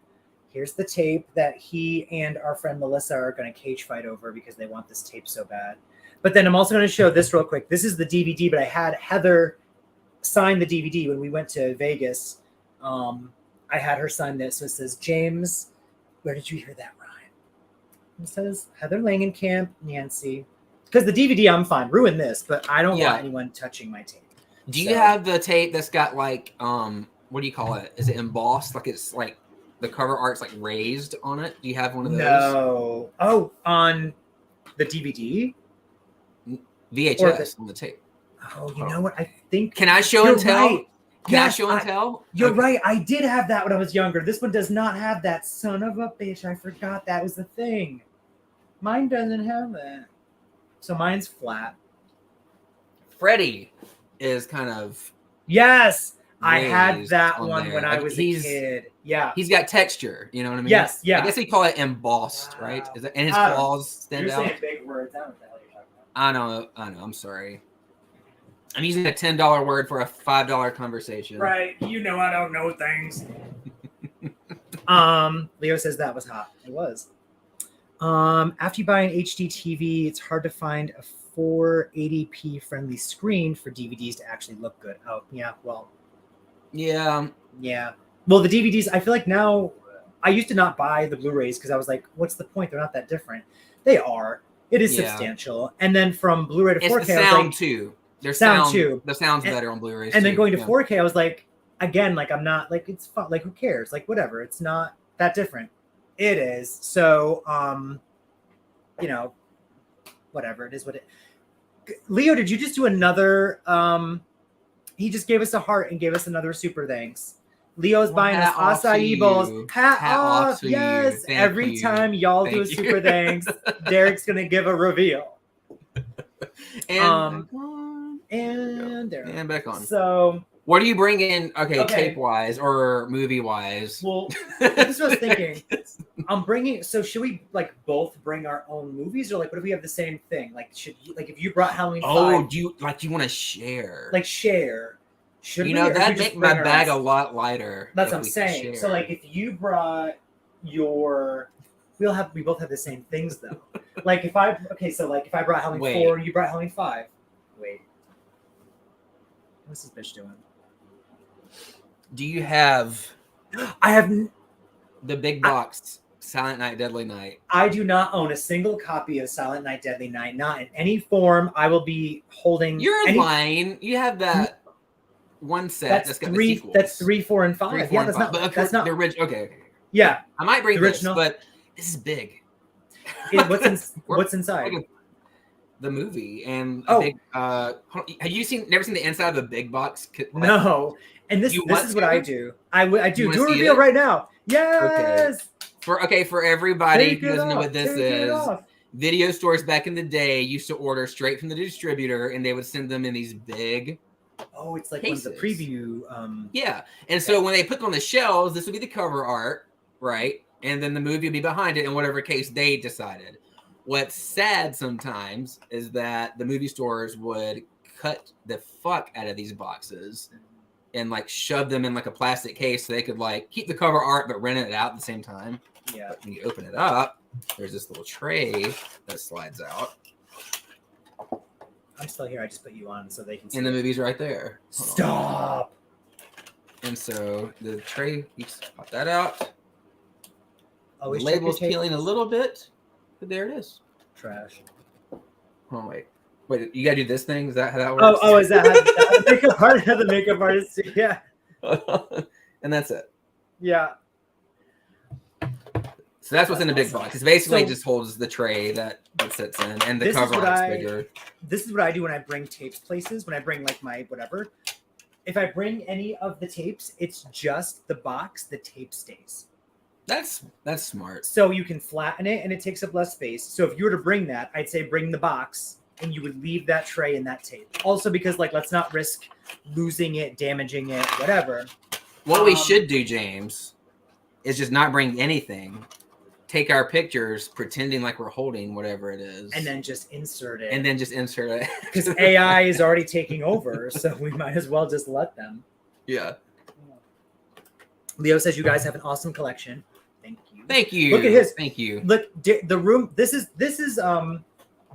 here's the tape that he and our friend Melissa are going to cage fight over because they want this tape so bad. But then I'm also going to show this real quick. This is the DVD, but I had Heather sign the DVD when we went to Vegas. I had her sign this. So it says, James, where did you hear that rhyme? It says Heather Langenkamp, Nancy. Because the DVD, I'm fine. Ruin this, but I don't want anyone touching my tape. Do you have the tape that's got like, what do you call it? Is it embossed? Like it's like the cover art's like raised on it? Do you have one of those? No. Oh, on the DVD? VHS on the tape. Oh, you know what? I think. Can I show and tell? Right. Can I show and tell? You're right. I did have that when I was younger. This one does not have that. Son of a bitch. I forgot that was the thing. Mine doesn't have that. So mine's flat. Freddy is kind of. Yes. I had that one when I was a kid. Yeah. He's got texture. You know what I mean? Yes. Yeah. I guess they call it embossed, right? Is that, and his claws stand out. You're saying big words. I don't know. I know. I'm sorry. I'm using a $10 word for a $5 conversation. Right. I don't know things. Leo says that was hot. It was. After you buy an HD TV, it's hard to find a 480p friendly screen for DVDs to actually look good. Oh, yeah. Well. Yeah. Yeah. Well, the DVDs, I feel like now, I used to not buy the Blu-rays because I was like, what's the point? They're not that different. They are. It is substantial. And then from Blu-ray to 4K, it's the sound too. Their sound too. The sound's better on Blu-rays. And then going to 4K, I was like, again, like I'm not like it's fun. Like who cares? Like whatever. It's not that different. It is. So, whatever. It is what it. Leo, did you just do another? He just gave us a heart and gave us another super thanks. Leo's buying us acai bowls. Hat off. Yes. Every time y'all do a super thanks, Derek's going to give a reveal. And there. And back on. So What are you bringing? Okay, tape wise or movie wise? Well, this is what I was thinking. I'm bringing. So should we like both bring our own movies, or like what if we have the same thing? Like should you, like if you brought Halloween? Oh, do you want to share? Like share. Should you we, know that'd make my bag a lot lighter. That's what I'm saying. Share. So like if you brought your, we both have the same things though. Like if I if I brought Halloween 4 and you brought Halloween 5. Wait. What's this bitch doing? Do you have? I have the big box Silent Night, Deadly Night. I do not own a single copy of Silent Night, Deadly Night. Not in any form. I will be holding. You're lying. You have that one set that's got three. The sequels. That's 3, 4, and 5. 3, 4, yeah, and that's 5. not. But that's not the original. Okay. Yeah, I might bring the original, this, but this is big. What's inside? The movie and a big. Have you never seen the inside of a big box? No. And this is what I do. I do. Do a reveal right now. Yes. Okay. For everybody who doesn't know what this is, video stores back in the day used to order straight from the distributor, and they would send them in these big. Oh, it's like cases. One of the preview. Yeah, and so when they put them on the shelves, this would be the cover art, right? And then the movie would be behind it in whatever case they decided. What's sad sometimes is that the movie stores would cut the fuck out of these boxes and like shove them in like a plastic case so they could like keep the cover art but rent it out at the same time. Yeah. But when you open it up, there's this little tray that slides out. I'm still here. I just put you on so they can see. And the movie's right there. Stop. And so the tray, you just pop that out. The Always label's peeling a little bit, but there it is. Trash. Oh, wait, you gotta do this thing? Is that how that works? Oh, is that how the makeup artist? The makeup artist, yeah. And that's it. Yeah. So that's what's in the big box. It basically just holds the tray that it sits in, and the cover art's bigger. This is what I do when I bring tapes places. When I bring like my whatever, if I bring any of the tapes, it's just the box. The tape stays. That's smart. So you can flatten it, and it takes up less space. So if you were to bring that, I'd say bring the box, and you would leave that tray and that tape. Also, because like let's not risk losing it, damaging it, whatever. What we should do, James, is just not bring anything. Take our pictures, pretending like we're holding whatever it is, and then just insert it. Because AI is already taking over, so we might as well just let them. Yeah. Leo says you guys have an awesome collection. Thank you. Thank you. Look at his. Thank you. Look, the room. This is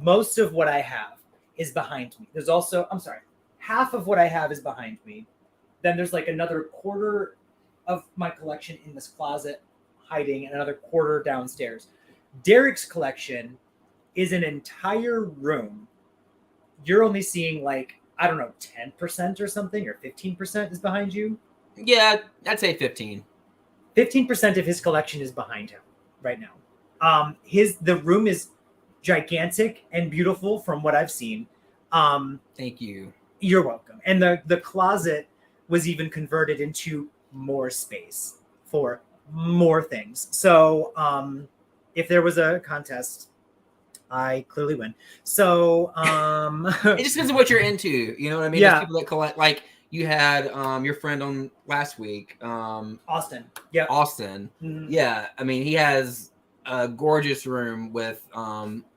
most of what I have is behind me. There's also, I'm sorry, half of what I have is behind me. Then there's like another quarter of my collection in this closet hiding, and another quarter downstairs. Derek's collection is an entire room. You're only seeing like, I don't know, 10% or something, or 15% is behind you. Yeah, I'd say 15. 15% of his collection is behind him right now. The room is gigantic and beautiful from what I've seen. Thank you. You're welcome. And the closet was even converted into more space for more things. So if there was a contest, I clearly win. So it just depends on what you're into. You know what I mean? Yeah. There's people that collect, like you had your friend on last week. Austin. Yeah. Austin. Mm-hmm. Yeah. I mean, he has a gorgeous room with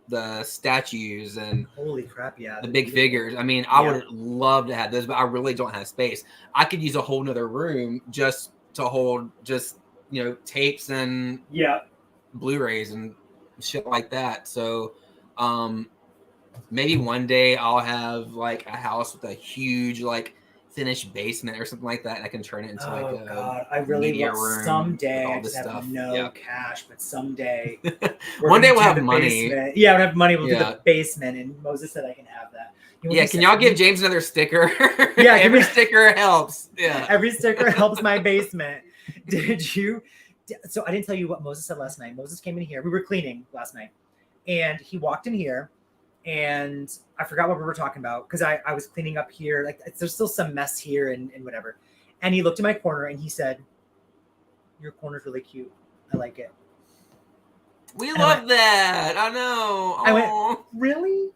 the statues and holy crap, yeah, the big figures. I mean, I would love to have those, but I really don't have space. I could use a whole nother room just to hold tapes and Blu-rays and shit like that. So maybe one day I'll have like a house with a huge like finished basement or something like that, and I can turn it into I really media want room someday. all I this just stuff. have no cash, but someday one day we'll have money. Basement. Yeah, we'll have money. We'll do the basement, and Moses said I can have that. Can y'all give James another sticker? Yeah, every sticker helps. Yeah, every sticker helps my basement. Did you? So I didn't tell you what Moses said last night. Moses came in here. We were cleaning last night, and he walked in here, and I forgot what we were talking about because I was cleaning up here. Like there's still some mess here and whatever. And he looked at my corner and he said, "Your corner's really cute. I like it." We love that. I know. I went, "Really?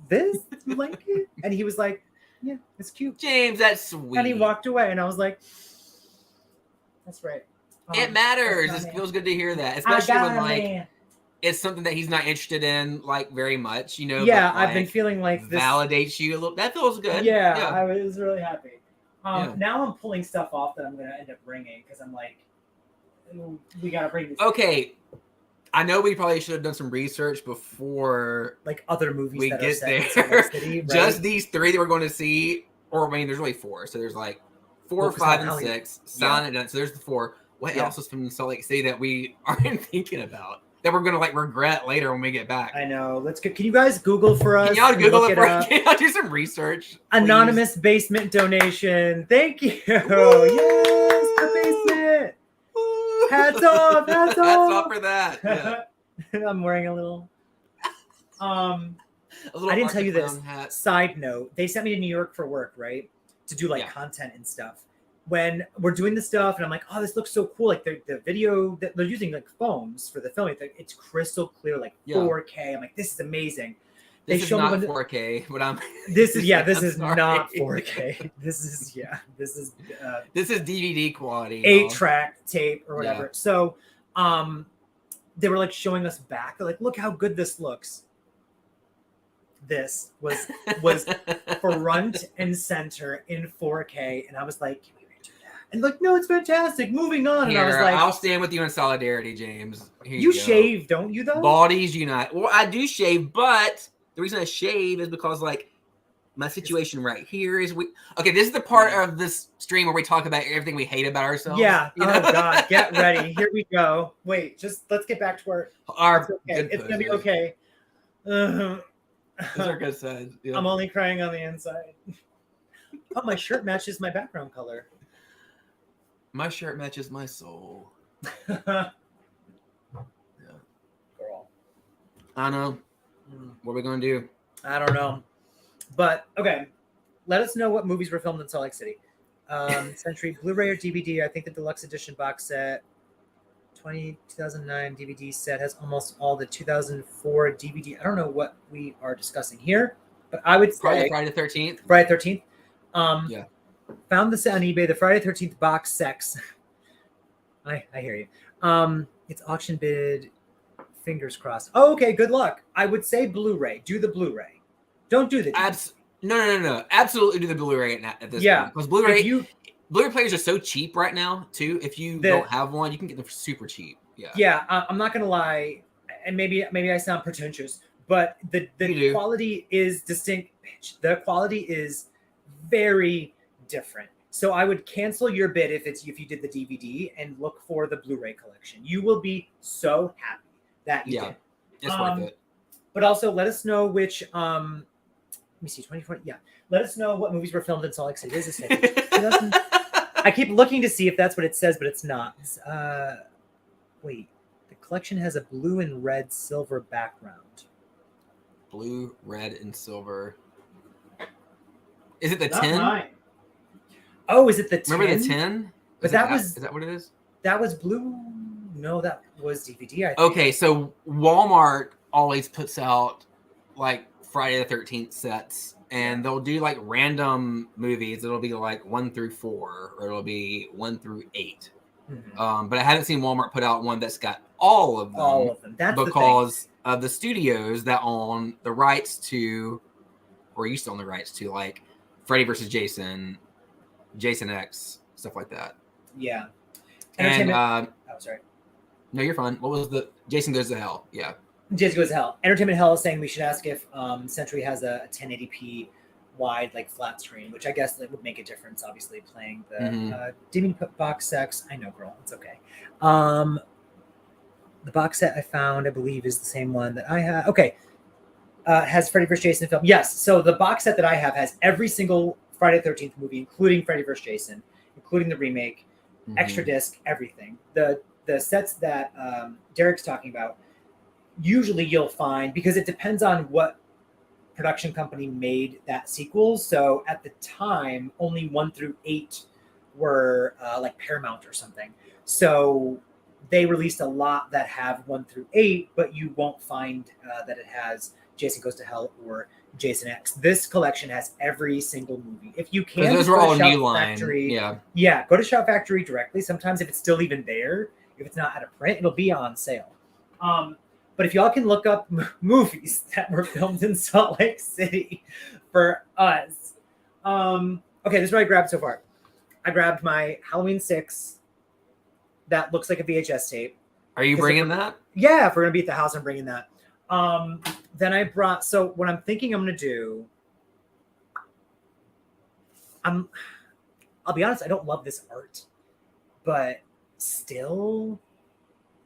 This? You like it?" And he was like, Yeah, it's cute. James, that's sweet. And he walked away, and I was like, "That's right." It matters. It feels good to hear that, especially when like it's something that he's not interested in like very much, you know. Yeah, but, like, I've been feeling like this validates you a little. That feels good. Yeah, I was really happy. Yeah. Now I'm pulling stuff off that I'm going to end up bringing because I'm like, we got to bring this. Okay. I know we probably should have done some research before like other movies we that get are set in there. Salt Lake City, right? Just these 3 that we're going to see, or I mean, there's really 4. So there's like 4, 5, and 6. Silent Night. So there's the 4. What else is from Salt Lake City that we aren't thinking about that we're gonna like regret later when we get back? I know. Let's go. Can you guys Google for us? Can y'all Google it for us? Can y'all do some research? Please? Anonymous basement donation. Thank you. Yes, the basement. Hats off. Hats off for that. Yeah. I'm wearing a little. I didn't tell you this. Hat. Side note: they sent me to New York for work, right? To do like content and stuff. When we're doing the stuff, and I'm like, oh, this looks so cool. Like the video that they're using, like phones for the filming, it's crystal clear, like 4K. I'm like, this is amazing. This is not 4K. What I'm. This is This is not 4K. This is This is DVD quality. 8-track tape or whatever. Yeah. So, they were like showing us back. They're like, look how good this looks. This was front and center in 4K, and I was like, and like, no, it's fantastic. Moving on. Here, and I was like, I'll stand with you in solidarity, James. Here you shave, don't you, though? Bodies unite. Well, I do shave, but the reason I shave is because, like, my situation right here is okay, this is the part of this stream where we talk about everything we hate about ourselves. Yeah. You know? Oh, God. Get ready. Here we go. Wait, let's get back to our it's going to be okay. Those are good sides. Yeah. I'm only crying on the inside. Oh, my shirt matches my background color. My shirt matches my soul. Yeah. Girl. I know. What are we going to do? I don't know. But, okay. Let us know what movies were filmed in Salt Lake City. Century Blu-ray or DVD. I think the deluxe edition box set 2009 DVD set has almost all the 2004 DVD. I don't know what we are discussing here, but I would say probably Friday the 13th. Friday the 13th. Yeah. Found this on eBay, the Friday the 13th box sets. I hear you. It's auction bid. Fingers crossed. Oh, okay. Good luck. I would say Blu-ray. Do the Blu-ray. Don't do the DVD. No. Absolutely do the Blu-ray at this point. Because Blu-ray players are so cheap right now, too. If you don't have one, you can get them for super cheap. Yeah. Yeah, I'm not going to lie, and maybe I sound pretentious, but the quality is distinct. The quality is very different. So I would cancel your bid if you did the DVD and look for the Blu-ray collection. You will be so happy that you did. It's worth it. But also let us know which let me see, 2020. Yeah. Let us know what movies were filmed in Salt Lake City. This is I keep looking to see if that's what it says, but it's not. Wait. The collection has a blue and red silver background. Blue, red, and silver. Is it the Not 10? Mine. Oh, is it the 10? Remember the 10? But is that what it is? That was blue. No, that was DVD, I think. Okay, so Walmart always puts out like Friday the 13th sets, and they'll do like random movies. It'll be like 1 through 4, or it'll be 1 through 8. Mm-hmm. But I haven't seen Walmart put out one that's got all of them. All of them. That's because of the studios that own the rights to, or used to own the rights to, like Freddy versus Jason, Jason X, stuff like that. Yeah. And oh, sorry. No, you're fine. What was the Jason Goes to Hell? Yeah. Jason Goes to Hell. Entertainment Hell is saying we should ask if Century has a 1080p wide, like flat screen, which I guess that would make a difference. Obviously, playing the didn't put box sets. I know, girl. It's okay. The box set I found, I believe, is the same one that I have. Okay. Has Freddy vs. Jason film? Yes. So the box set that I have has every single Friday the 13th movie, including Freddy vs. Jason, including the remake, extra disc, everything. The sets that Derek's talking about, usually you'll find, because it depends on what production company made that sequel. So at the time, only 1 through 8 were like Paramount or something. So they released a lot that have 1 through 8, but you won't find that it has Jason Goes to Hell or Jason X. This collection has every single movie. If you can, those were all new line. Yeah, go to Shout Factory directly. Sometimes if it's still even there, if it's not out of print, it'll be on sale. But if y'all can look up movies that were filmed in Salt Lake City for us. Okay, this is what I grabbed so far. I grabbed my Halloween 6 that looks like a VHS tape. Are you bringing that? Yeah, if we're going to be at the house, I'm bringing that. Then I brought, so what I'm thinking I'm going to do, I'll be honest, I don't love this art, but still,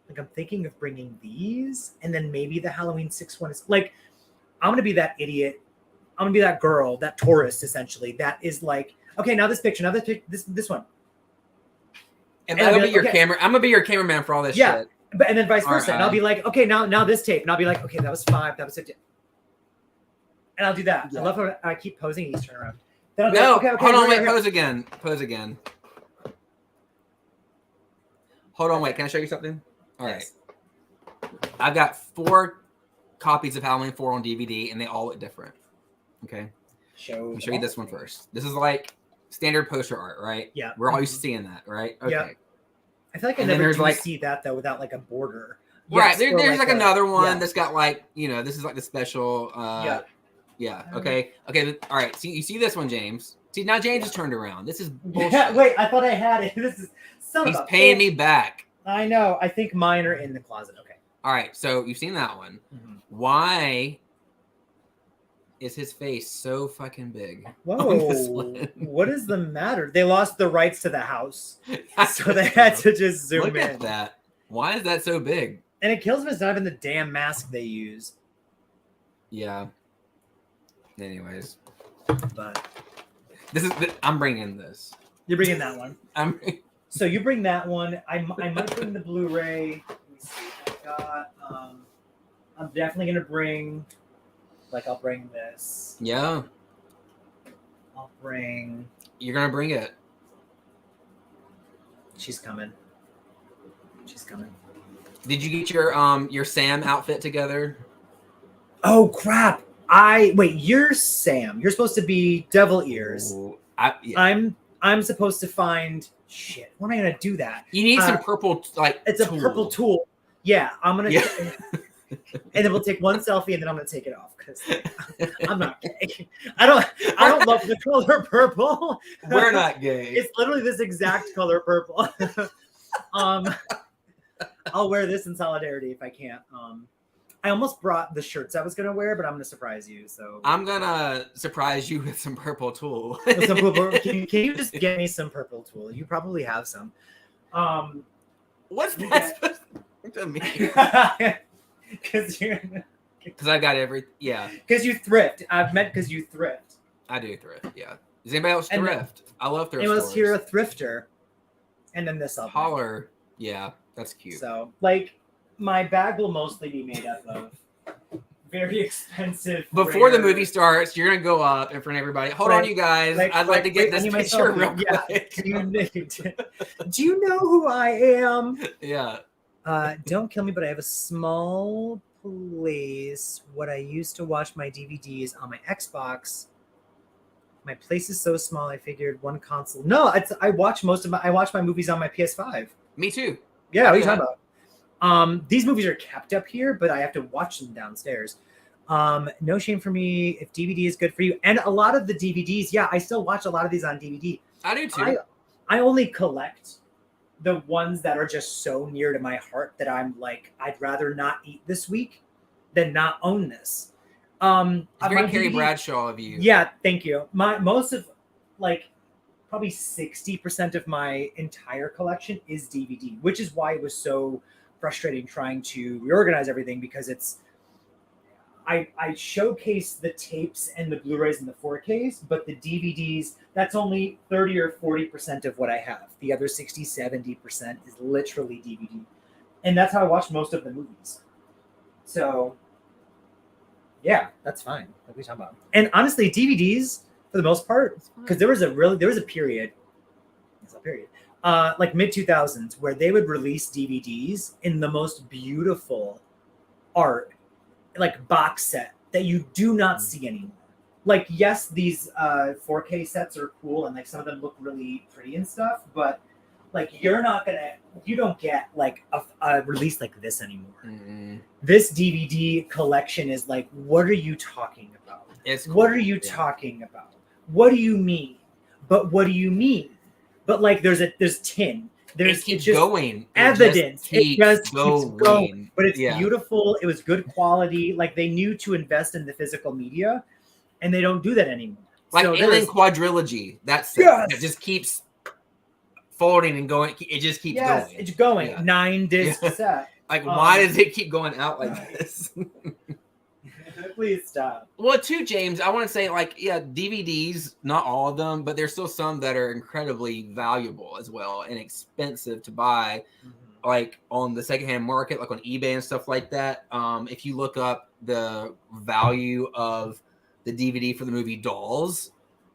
like I'm thinking of bringing these, and then maybe the Halloween 6 one is, like, I'm going to be that idiot. I'm going to be that girl, that tourist, essentially, that is like, okay, now this picture, now this one. And I'm going to be your camera. I'm going to be your cameraman for all this shit. But and then vice versa. Right. And I'll be like, okay, now this tape. And I'll be like, okay, that was 5, that was 15. And I'll do that. Yeah. I love how I keep posing and he's turning around. Then I'll be like, okay, hold on, wait, pose again. Pose again. Hold on, wait, can I show you something? All right. I've got 4 copies of Halloween 4 on DVD, and they all look different. Okay. Let me show you this one first. This is like standard poster art, right? Yeah. We're all used to seeing that, right? Okay. Yeah. I feel like I never do see that though without like a border. Right. There's like another one that's got like, this is like the special. Yeah. Okay. All right. See, you see this one, James? See, now James is turned around. This is bullshit. Yeah, wait, I thought I had it. This is He's paying me back. I know. I think mine are in the closet. Okay. All right. So you've seen that one. Mm-hmm. Why is his face so fucking big? Whoa. What is the matter? They lost the rights to the house. So they had to just zoom in. Look at that. Why is that so big? And it kills me. It's not even the damn mask they use. Yeah. Anyways. But I'm bringing this. You're bringing that one. So you bring that one. I might bring the Blu-ray. Let me see what I got. I'm definitely going to bring... I'll bring this. Yeah. I'll bring... You're going to bring it. She's coming. Did you get your Sam outfit together? Oh, crap. You're Sam. You're supposed to be Devil Ears. Ooh, I'm supposed to find... Shit. When am I going to do that? You need some purple, It's tool. A purple tool. Yeah, I'm going to... And then we'll take one selfie, and then I'm gonna take it off because I'm not gay. I don't love the color purple. We're not gay. It's literally this exact color purple. I'll wear this in solidarity if I can't. I almost brought the shirts I was gonna wear, but I'm gonna surprise you. So I'm gonna surprise you with some purple tulle. Can you just get me some purple tulle? You probably have some. What's that supposed to mean? Because I got because you thrift. I've meant because you thrift. I do thrift. Yeah. Does anybody else thrift? I love thrift. It was here a thrifter, and then this holler. Yeah, that's cute. So my bag will mostly be made up of very expensive. Before the movie starts, you're gonna go up in front of everybody. Hold on, you guys. I'd like to get this picture real quick. Do you know who I am? Yeah. Don't kill me, but I have a small place. What I used to watch my DVDs on my Xbox. My place is so small. I figured one console. No, I watch my movies on my PS5. Me too. Yeah, what are you talking about? These movies are kept up here, but I have to watch them downstairs. No shame for me if DVD is good for you. And a lot of the DVDs, yeah, I still watch a lot of these on DVD. I do too. I only collect the ones that are just so near to my heart that I'm like, I'd rather not eat this week than not own this. Very Carrie Bradshaw of you. Yeah, thank you. Most of probably 60% of my entire collection is DVD, which is why it was so frustrating trying to reorganize everything because I showcase the tapes and the Blu-rays and the 4Ks, but the DVDs, that's only 30 or 40% of what I have. The other 60, 70% is literally DVD. And that's how I watch most of the movies. So, yeah, that's fine. What are we talking about? And honestly, DVDs, for the most part, because there was a period, like mid-2000s, where they would release DVDs in the most beautiful art, like box set that you do not see anymore. like, yes, these 4K sets are cool and like some of them look really pretty and stuff, but like you don't get like a release like this anymore. Mm-hmm. This DVD collection is like, what are you talking about? Cool. What are you talking about? What do you mean? But what do you mean? But like there's tin. It keeps going. Evidence. It just keeps going. But it's yeah. beautiful. It was good quality. Like they knew to invest in the physical media, and they don't do that anymore. Like so Alien Quadrilogy. That's it just keeps folding and going. It just keeps going. It's going. Yeah. 9 disc set. Like why does it keep going out like this? Please stop. Well, too, James, I want to say, like, yeah, DVDs, not all of them, but there's still some that are incredibly valuable as well and expensive to buy, like on the secondhand market, like on eBay and stuff like that. If you look up the value of the DVD for the movie Dolls,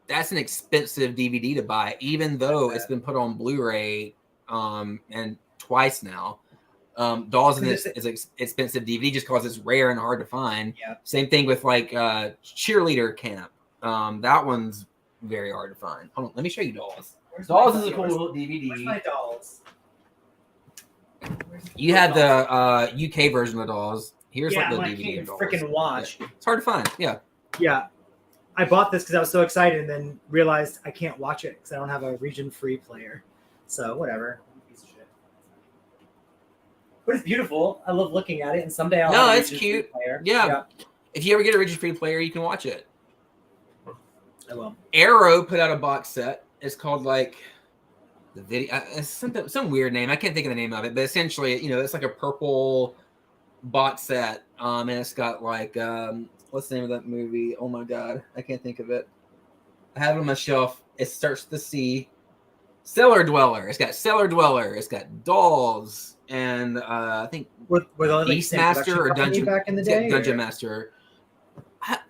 that's an expensive DVD to buy, even though it's been put on Blu-ray and twice now. Dolls is expensive DVD just because it's rare and hard to find. Yeah. Same thing with like Cheerleader Camp. That one's very hard to find. Hold on, let me show you Dolls. Dolls is a cool little DVD. Where's my Dolls? You had the UK version of Dolls. Here's like the DVD of Dolls. Freaking watch. Yeah. It's hard to find. Yeah. Yeah. I bought this because I was so excited and then realized I can't watch it because I don't have a region-free player. So whatever. But it's beautiful. I love looking at it, and someday I'll have a region-free player. Yeah. If you ever get a region-free player, you can watch it. I will. Arrow put out a box set. It's called like the video. It's some weird name. I can't think of the name of it, but essentially, it's like a purple box set. And it's got like what's the name of that movie? Oh my god, I can't think of it. I have it on my shelf. It starts with the C. Cellar Dweller. It's got Cellar Dweller. It's got Dolls. And I think Beastmaster or Dungeon back in the day, Dungeon Master.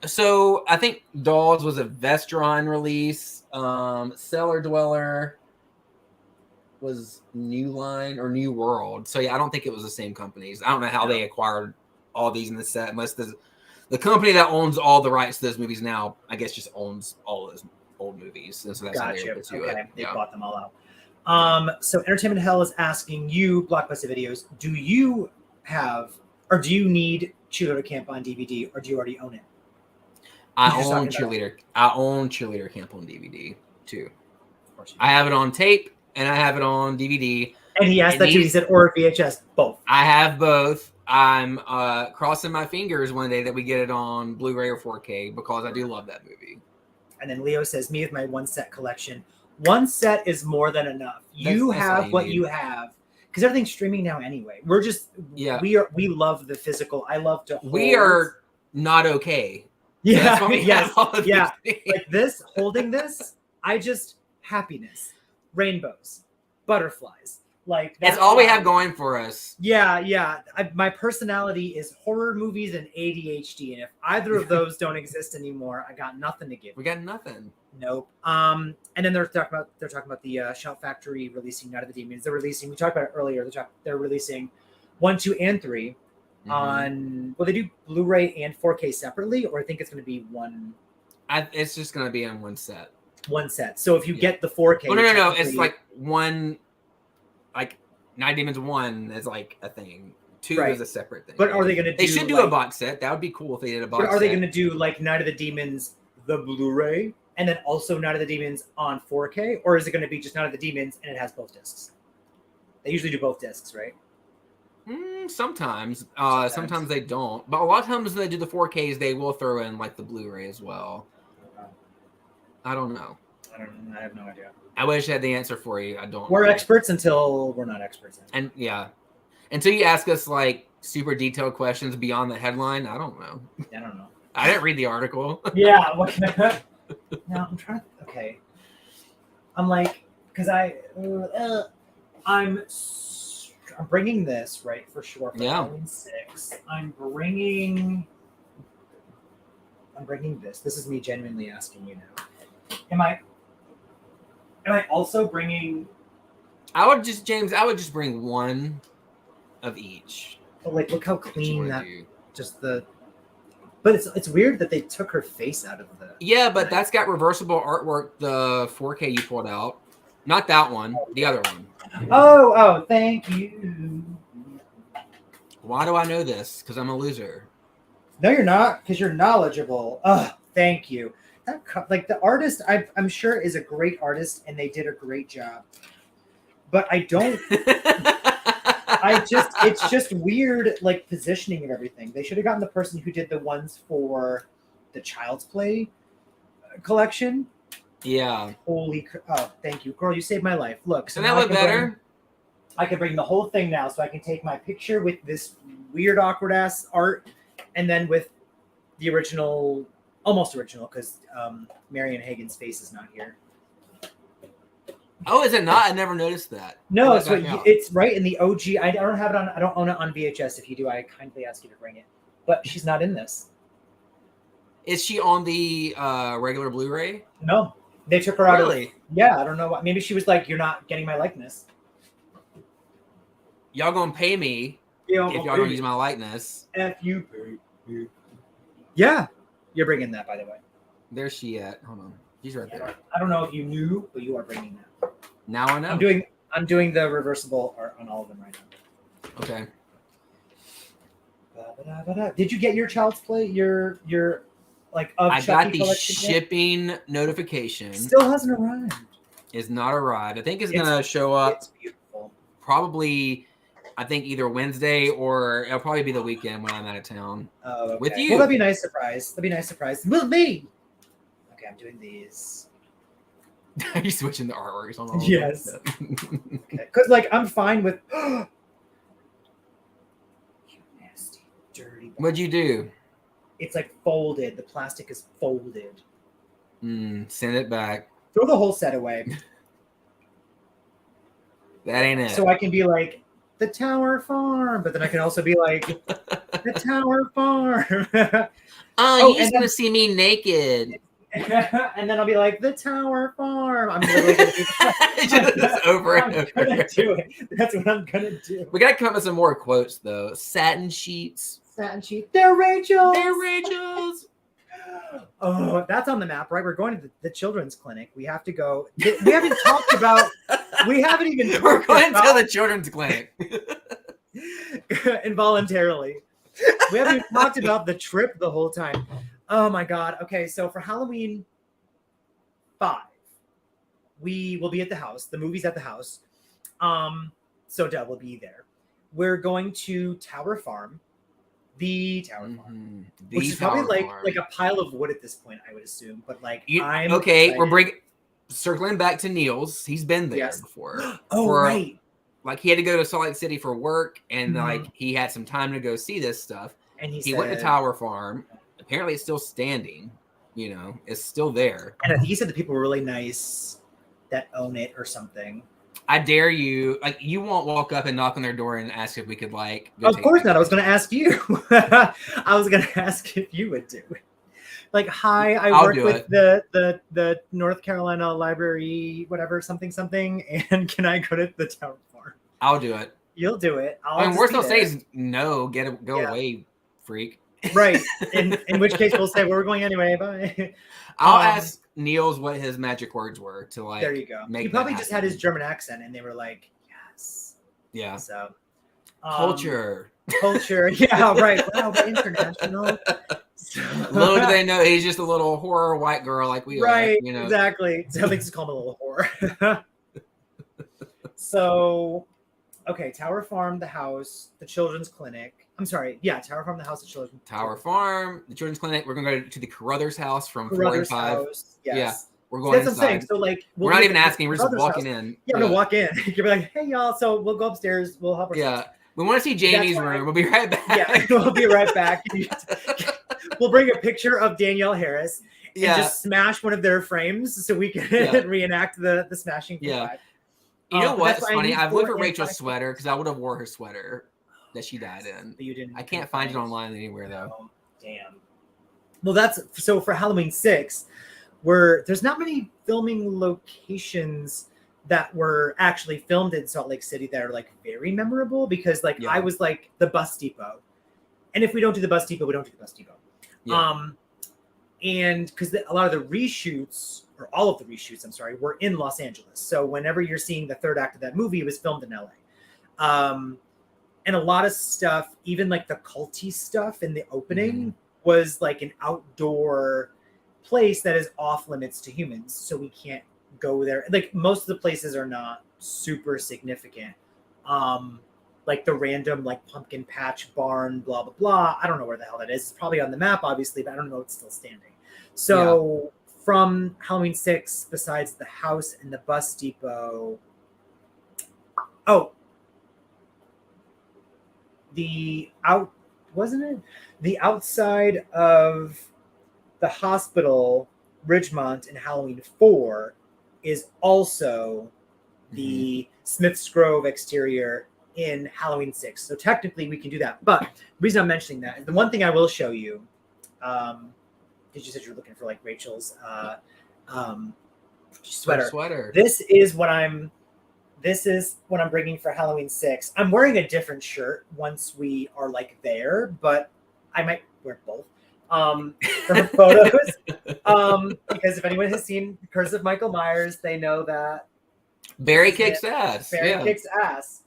So I think Dolls was a Vestron release. Cellar Dweller was New Line or New World. So yeah, I don't think it was the same companies. I don't know how they acquired all these in the set. Unless the company that owns all the rights to those movies now, I guess, just owns all those old movies. And so that's how they able to do it. They bought them all out. So Entertainment Hell is asking you, Blockbusted Videos, do you have, or do you need Cheerleader Camp on DVD, or do you already own it? I own Cheerleader Camp on DVD too. Of course I have it on tape and I have it on DVD. And he asked that too. He said, or VHS, both. I have both. I'm crossing my fingers one day that we get it on Blu-ray or 4K because I do love that movie. And then Leo says, me with my one set collection. One set is more than enough. You have what you have because everything's streaming now anyway. We're just we love the physical. I love to hold. We are not okay. Yeah, like this, holding this, I just happiness, rainbows, butterflies. Like that's all we have going for us. Yeah. My personality is horror movies and ADHD, and if either of those don't exist anymore, I got nothing to give. We got nothing. Nope. And then they're talking about the Shout Factory releasing Night of the Demons. They're releasing. We talked about it earlier. They're releasing 1, 2, and 3 on. Well, they do Blu-ray and 4K separately, or I think it's going to be one. It's just going to be on one set. One set. So if you get the 4K, well, no. It's like one. Like Night of Demons 1 is like a thing. 2 is a separate thing. But are they going to do? They should do a box set. That would be cool if they did a box set. But are they going to do like Night of the Demons, the Blu-ray, and then also Night of the Demons on 4K? Or is it going to be just Night of the Demons and it has both discs? They usually do both discs, right? Sometimes. Sometimes they don't. But a lot of times when they do the 4Ks, they will throw in like the Blu-ray as well. I don't know. I have no idea. I wish I had the answer for you. I don't. We're experts until we're not experts. And until you ask us like super detailed questions beyond the headline, I don't know. I don't know. I didn't read the article. Yeah. What can I? No, I'm trying. Okay. I'm like, because I'm bringing this right for sure. For Halloween 6. I'm bringing this. This is me genuinely asking you now. Am I also bringing? I would just bring one of each. But like, look how clean that. Just the. But it's weird that they took her face out of the. Yeah, but that's got reversible artwork. The 4K you pulled out, not that one, the other one. Oh, thank you. Why do I know this? Because I'm a loser. No, you're not, because you're knowledgeable. Oh, thank you. That like the artist, I'm sure is a great artist, and they did a great job. But I don't. It's just weird, like positioning of everything. They should have gotten the person who did the ones for the Child's Play collection. Yeah. Oh, thank you, girl. You saved my life. Look, so doesn't that look better? I can bring the whole thing now, so I can take my picture with this weird, awkward ass art, and then with the original, almost original, because Marion Hagen's face is not here. Oh, is it not? I never noticed that. No, it's right in the OG. I don't have it on. I don't own it on VHS. If you do, I kindly ask you to bring it. But she's not in this. Is she on the regular Blu-ray? No, they took her out. Really? Yeah, I don't know. Maybe she was like, "You're not getting my likeness." Y'all gonna pay me if y'all don't use my likeness? F you pay. Yeah, you're bringing that, by the way. There's she at. Hold on, she's right there. I don't know if you knew, but you are bringing that. Now I know. I'm doing the reversible art on all of them right now. Okay. Did you get your Child's Play? Your like of I Chucky got the collection shipping notification. Still hasn't arrived. It's not arrived. I think it's gonna show up. It's beautiful. Probably, I think either Wednesday or it'll probably be the weekend when I'm out of town. Oh, okay. With you. Well, that'd be a nice surprise. With me. Okay, I'm doing these. Are you switching the artworks on all of them? Yes. Because like I'm fine with. You nasty, dirty. What'd you do? It's like folded. The plastic is folded. Send it back. Throw the whole set away. That ain't it. So I can be like the Tower Farm, but then I can also be like the Tower Farm. You're just gonna see me naked. And then I'll be like the Tower Farm. I'm literally gonna do just over and over. Do it. That's what I'm gonna do. We gotta come up with some more quotes though. Satin sheets. Satin sheets. They're Rachel's. They're Rachel's. Oh, that's on the map, right? We're going to the children's clinic. We have to go. We haven't talked about. We haven't even. We're going to the children's clinic. Involuntarily. We haven't even talked about the trip the whole time. Oh my God. Okay, so for Halloween 5, we will be at the house. The movie's at the house. So Deb will be there. We're going to Tower Farm. The Tower Farm. Which is probably like a pile of wood at this point, I would assume. But like I'm okay, excited. we're circling back to Neil's. He's been there before. Right. Like he had to go to Salt Lake City for work, and like he had some time to go see this stuff. And he went to Tower Farm. Apparently, it's still standing. You know, it's still there. And I think he said the people were really nice that own it or something. I dare you. Like, you won't walk up and knock on their door and ask if we could like. Of course not. I was going to ask you. I was going to ask if you would do it. Like, hi, I work with the North Carolina Library, whatever, something, and can I go to the Tower Farm? I'll do it. You'll do it. Worst they'll say is no. Go away, freak. Right. In which case we'll say, well, we're going anyway. Bye. I'll ask Niels what his magic words were to like. There you go. He probably just had his German accent, and they were like, yes. Yeah. So. Culture. Yeah. Right. Wow. We're international. Little do they know he's just a little horror white girl like we are. Right. You know? Exactly. So I think it's called a little horror. So, okay. Tower Farm, the house, the children's clinic. I'm sorry. Yeah, Tower Farm, the house, the children's. Tower Farm, the children's clinic. We're gonna go to the Carruthers house from 4 and 5. House, yes. Yeah, we're going. That's what I'm saying. So like, we're not even asking. We're just walking in. Yeah, we're gonna walk in. You're like, hey y'all. So we'll go upstairs. We'll help ourselves. Yeah, we want to see Jamie's room. We'll be right back. Yeah, we'll be right back. We'll bring a picture of Danielle Harris and just smash one of their frames so we can reenact the smashing. Yeah. You know what's funny? I've looked at Rachel's sweater because I would have wore her sweater that she died in. But you didn't. I can't find it online anywhere though. No. Damn. Well, that's so for Halloween 6, there's not many filming locations that were actually filmed in Salt Lake City that are like very memorable because I was like the bus depot. And if we don't do the bus depot, we don't do the bus depot. Yeah. And because a lot of the reshoots, or all of the reshoots, I'm sorry, were in Los Angeles. So whenever you're seeing the third act of that movie, it was filmed in LA. And a lot of stuff, even like the culty stuff in the opening, was like an outdoor place that is off limits to humans. So we can't go there. Like most of the places are not super significant. Like the random like pumpkin patch barn, blah, blah, blah. I don't know where the hell that is. It's probably on the map, obviously, but I don't know it's still standing. So from Halloween 6, besides the house and the bus depot, wasn't it? The outside of the hospital, Ridgemont, in Halloween 4 is also the Smith's Grove exterior in Halloween 6. So technically we can do that. But the reason I'm mentioning that is the one thing I will show you, because you said you're looking for like Rachel's sweater. This is what I'm bringing for Halloween 6. I'm wearing a different shirt once we are like there, but I might wear both for photos. Because if anyone has seen Curse of Michael Myers, they know that Barry kicks ass. Barry kicks ass.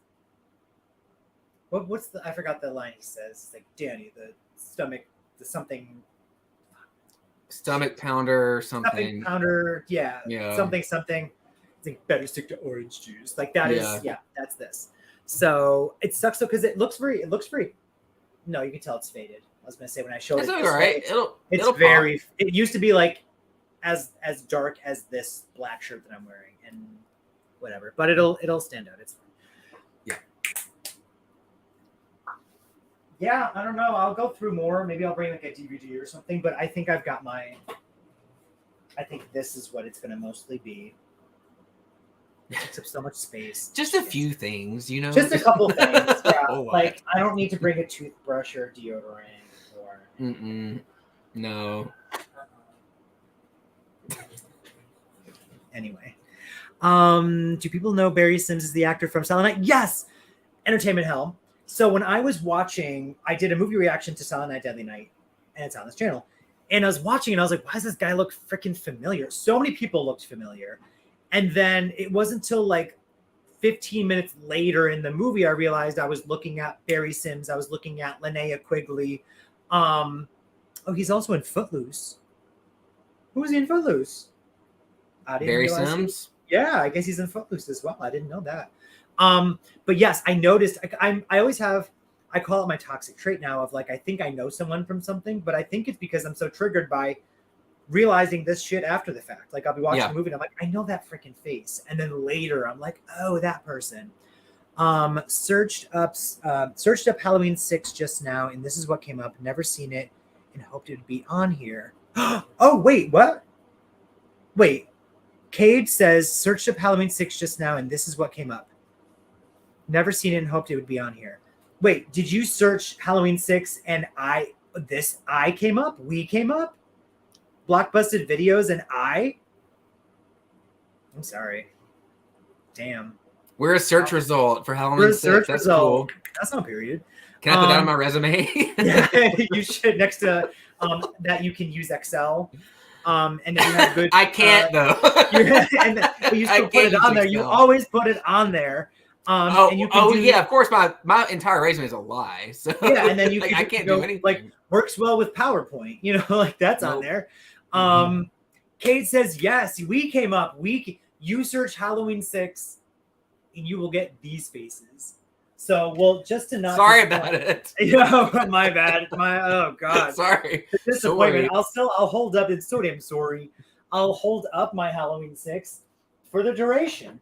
What's I forgot the line he says. It's like, Danny, the stomach pounder or something. Stomach pounder, yeah. Something. It's like, better stick to orange juice. Like that is, that's this. So it sucks though, because it looks very, no, you can tell it's faded. I was going to say when I showed it. It's all right. It'll very, pop. It used to be like as dark as this black shirt that I'm wearing and whatever, but it'll stand out. It's fine. Yeah, I don't know. I'll go through more. Maybe I'll bring like a DVD or something, but I think I've got I think this is what it's going to mostly be. It takes up so much space. Just a few things, you know? Just a couple things. Yeah. Like, I don't need to bring a toothbrush or deodorant or... No. Anyway. Do people know Barry Sims is the actor from Silent Night? Yes! Entertainment Hell. So when I was watching, I did a movie reaction to Silent Night, Deadly Night, and it's on this channel. And I was watching and I was like, why does this guy look freaking familiar? So many people looked familiar. And then it wasn't until like 15 minutes later in the movie, I realized I was looking at Barry Sims. I was looking at Linnea Quigley. He's also in Footloose. Who was he in Footloose? Barry Sims? Yeah, I guess he's in Footloose as well. I didn't know that. But yes, I noticed, I always have, I call it my toxic trait now of like, I think I know someone from something, but I think it's because I'm so triggered by realizing this shit after the fact. Like I'll be watching a movie and I'm like, I know that freaking face. And then later I'm like, oh, that person. Searched up Halloween 6 just now, and this is what came up. Never seen it and hoped it would be on here. Oh, wait, what? Wait. Cade says, searched up Halloween 6 just now, and this is what came up. Never seen it and hoped it would be on here. Wait, did you search Halloween 6 and I came up? We came up? Blockbusted videos and I'm sorry. Damn. We're a search result for Halloween 6. That's cool. That's not period. Can I put that on my resume? Yeah, you should, next to that you can use Excel. And then you have good. I can't though. But you still put it on there. You always put it on there. And you can of course. My entire resume is a lie. So yeah, and then you like, can I can't do anything. Like works well with PowerPoint. You know, like that's on there. Kate says yes. We came up. You search Halloween 6, and you will get these faces. So, well, just to not. Sorry about it. Yeah, my bad. Oh God. Sorry. Disappointment. I'll hold up. It's so damn sorry. I'll hold up my Halloween 6 for the duration.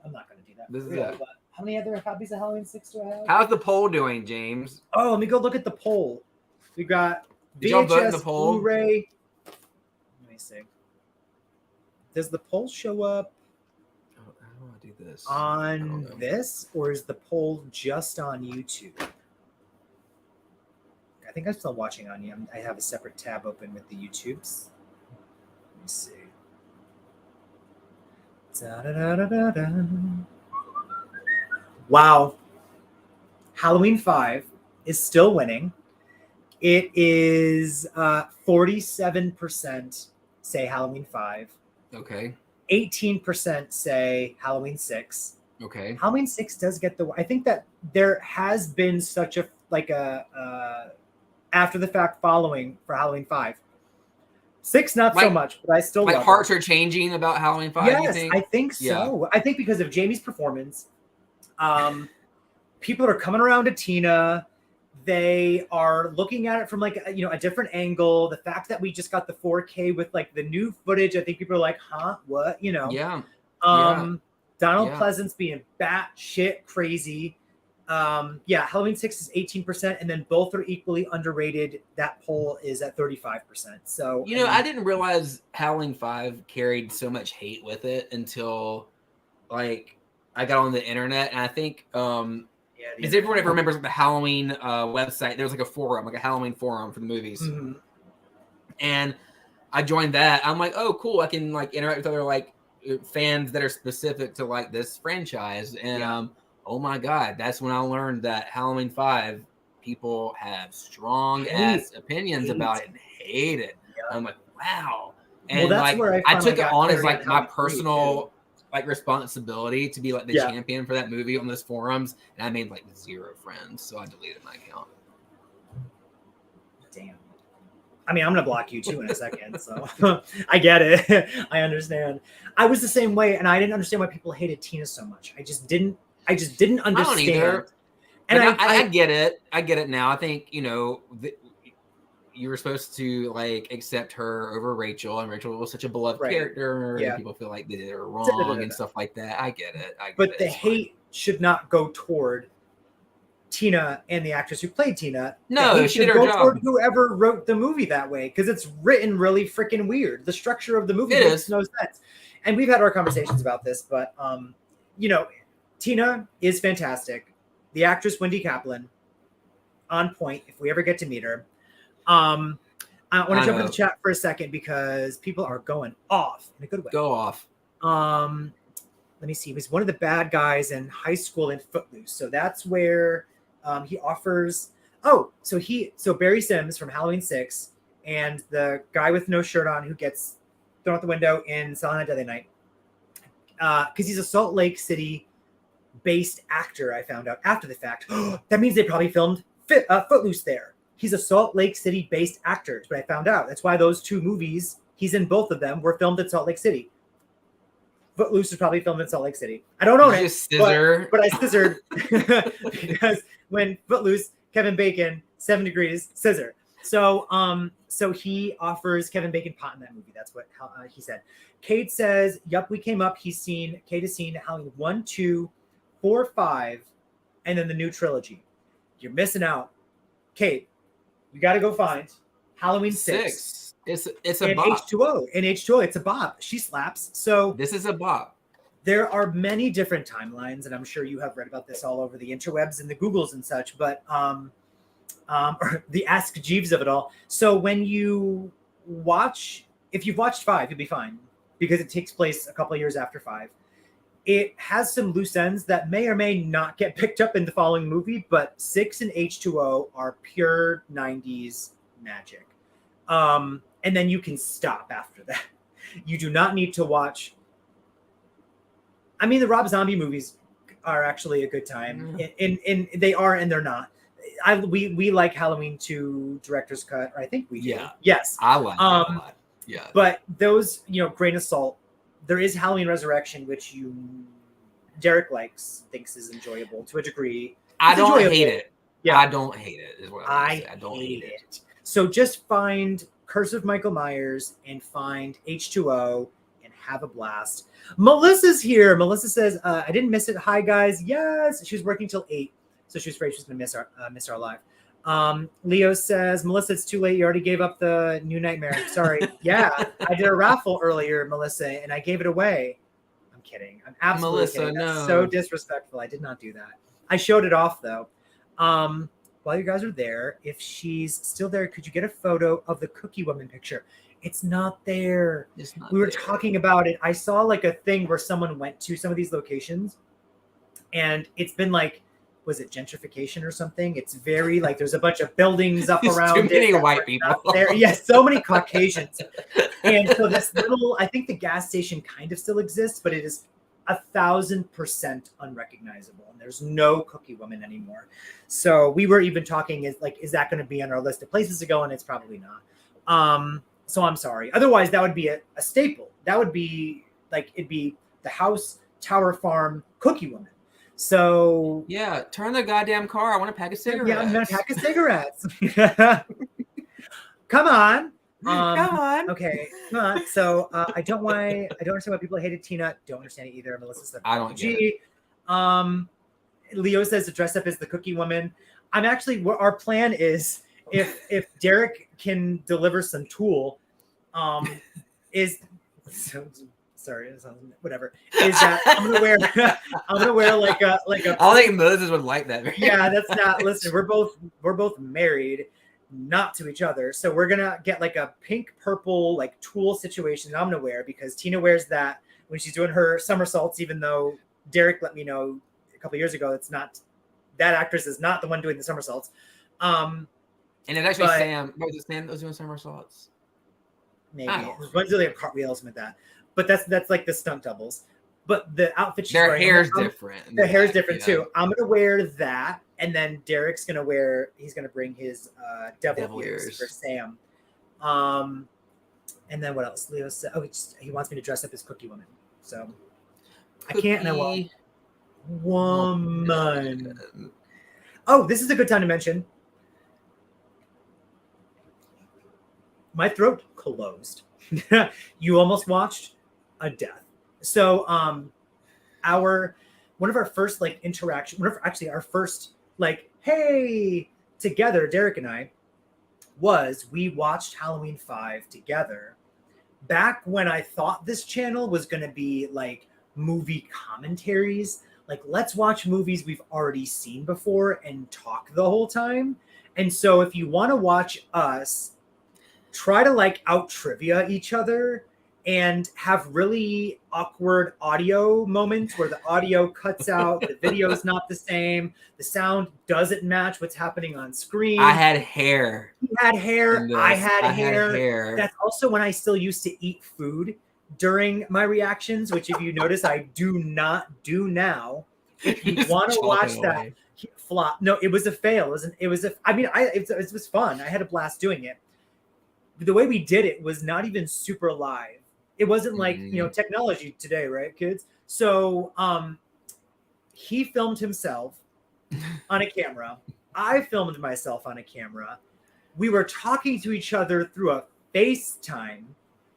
I'm not going to do that. This is it. But how many other copies of Halloween 6 do I have? How's the poll doing, James? Oh, let me go look at the poll. We got Did y'all vote in the VHS, poll? Blu-ray. Let me see. Does the poll show up this on this, or is the poll just on YouTube? I think I'm still watching on you. I have a separate tab open with the YouTubes. Let me see. Da-da-da-da-da-da. Wow. Halloween 5 is still winning. It is 47% say Halloween 5. Okay. 18% say Halloween 6. Okay. Halloween 6 does get the. I think that there has been such a after the fact following for Halloween 5. 6 not so much, but I still like love hearts it. are changing about Halloween 5. Yes, you think? I think so. Yeah. I think because of Jamie's performance, people are coming around to Tina. They are looking at it from like a different angle. The fact that we just got the 4K with like the new footage, I think people are like, huh, what? Yeah. Donald Pleasance being batshit crazy. Halloween 6 is 18%, and then both are equally underrated. That poll is at 35%. So I didn't realize Halloween 5 carried so much hate with it until like I got on the internet, and I think because everyone ever remembers the Halloween website, there was like a forum, like a Halloween forum for the movies, and I joined that. I'm like, oh, cool! I can like interact with other like fans that are specific to like this franchise, and oh my god, that's when I learned that Halloween 5 people have strong ass opinions about it and hate it. I'm like, wow. And that's like where I took it on as like my personal like responsibility to be like the champion for that movie on those forums, and I made like 0 friends, so I deleted my account. Damn. I mean, I'm gonna block you too in a second, so I get it. I understand. I was the same way, and I didn't understand why people hated Tina so much. I just didn't understand. I don't either. And I get it. I get it now. I think you were supposed to like accept her over Rachel, and Rachel was such a beloved character, and people feel like they did her wrong and stuff like that. I get it. But the hate should not go toward Tina and the actress who played Tina. No, she did her job. Toward whoever wrote the movie that way, because it's written really freaking weird. The structure of the movie makes no sense. And we've had our conversations about this, but Tina is fantastic. The actress Wendy Kaplan, on point. If we ever get to meet her. I want to jump into the chat for a second because people are going off in a good way. Go off. Let me see. He was one of the bad guys in high school in Footloose. So that's where he offers. So Barry Sims from Halloween 6 and the guy with no shirt on who gets thrown out the window in Silent Night, Deadly Night. Because he's a Salt Lake City based actor, I found out after the fact. That means they probably filmed Footloose there. He's a Salt Lake City based actor, but I found out. That's why those 2 movies, he's in both of them, were filmed in Salt Lake City. Footloose was probably filmed in Salt Lake City. I don't own it, but I scissored because when Footloose, Kevin Bacon, 7 Degrees, scissor. So he offers Kevin Bacon pot in that movie. That's what he said. Kate says, "Yup, we came up. Kate has seen Halloween 1, 2, 4, 5, and then the new trilogy. You're missing out, Kate. You got to go find Halloween 6. It's a bop. H2O. In H2O, it's a bop. She slaps. So this is a bop. There are many different timelines, and I'm sure you have read about this all over the interwebs and the Googles and such, but or the Ask Jeeves of it all. So when you watch, if you've watched 5, you'll be fine because it takes place a couple of years after 5. It has some loose ends that may or may not get picked up in the following movie, but 6 and H2O are pure 90s magic. And then you can stop after that. You do not need to watch. I mean, the Rob Zombie movies are actually a good time. And they are and they're not. We like Halloween 2 director's cut. Or I think we do. Yeah. Yes. I like it a lot. Yeah. But those, grain of salt. There is Halloween Resurrection, which Derek thinks is enjoyable to a degree. I don't hate it. Yeah. I don't hate it, is what I don't hate it. So just find Curse of Michael Myers and find H2O and have a blast. Melissa's here. Melissa says, I didn't miss it. Hi, guys. Yes. She was working till 8. So she was afraid she was going to miss our live. Leo says, Melissa, it's too late. You already gave up the New Nightmare. Sorry. Yeah, I did a raffle earlier, Melissa, and I gave it away. I'm kidding. I'm absolutely kidding. That's so disrespectful. I did not do that. I showed it off, though. While you guys are there, if she's still there, could you get a photo of the Cookie Woman picture? It's not there. We were talking about it. I saw like a thing where someone went to some of these locations, and it's been like, was it gentrification or something? It's very like there's a bunch of buildings up around too many it white people there. Yes, so many Caucasians. And so this little, I think the gas station kind of still exists, but it is 1,000% unrecognizable, and there's no Cookie Woman anymore. So we were even talking, is that going to be on our list of places to go? And it's probably not. So I'm sorry. Otherwise, that would be a staple. That would be like, it'd be the House, Tower Farm, Cookie Woman. So yeah, turn the goddamn car. I want a pack of cigarettes. Yeah, I'm gonna pack of cigarettes. Come on. Come on. Okay. Come on. So I don't understand why people hated Tina. Don't understand it either. Melissa said I don't get it. Leo says to dress up as the Cookie Woman. I'm actually, our plan is if Derek can deliver some tool, sorry, whatever. Is that I'm gonna wear like a. I don't think Moses would like that. Yeah, that's not. Listen, we're both married, not to each other, so we're gonna get like a pink purple like tulle situation that I'm gonna wear because Tina wears that when she's doing her somersaults. Even though Derek let me know a couple years ago that actress is not the one doing the somersaults. And it's actually Sam. Was it Sam that was doing somersaults? Maybe one's doing cartwheels with that. But that's like the stunt doubles. But the outfit she's wearing, hair's different. The hair's different too. I'm gonna wear that, and then Derek's gonna bring his devil ears for Sam. And then what else? Leo said, he wants me to dress up as Cookie Woman. So I can't. And I won't. Woman. Oh, this is a good time to mention. My throat closed. You almost watched a death. So one of our first like interaction, our first like, hey, together, Derek and I, we watched Halloween 5 together back when I thought this channel was going to be like movie commentaries. Like, let's watch movies we've already seen before and talk the whole time. And so if you want to watch us try to like out trivia each other and have really awkward audio moments where the audio cuts out, the video is not the same, the sound doesn't match what's happening on screen. I had hair. You had hair. I had hair. That's also when I still used to eat food during my reactions, which if you notice, I do not do now. If you want to watch that flop, no, it was a fail. It was fun. I had a blast doing it. The way we did it was not even super live. It wasn't like, technology today, right, kids? So he filmed himself on a camera. I filmed myself on a camera. We were talking to each other through a FaceTime.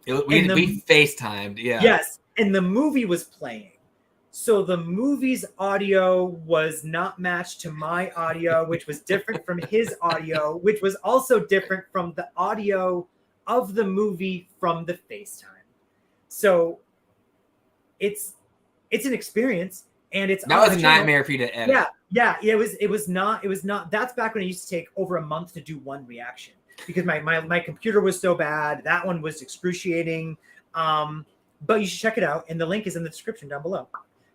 We FaceTimed, yeah. Yes, and the movie was playing. So the movie's audio was not matched to my audio, which was different from his audio, which was also different from the audio of the movie from the FaceTime. So it's an experience, and that was a nightmare for you to edit. Yeah. It was not. That's back when I used to take over a month to do one reaction because my computer was so bad. That one was excruciating. But you should check it out, and the link is in the description down below.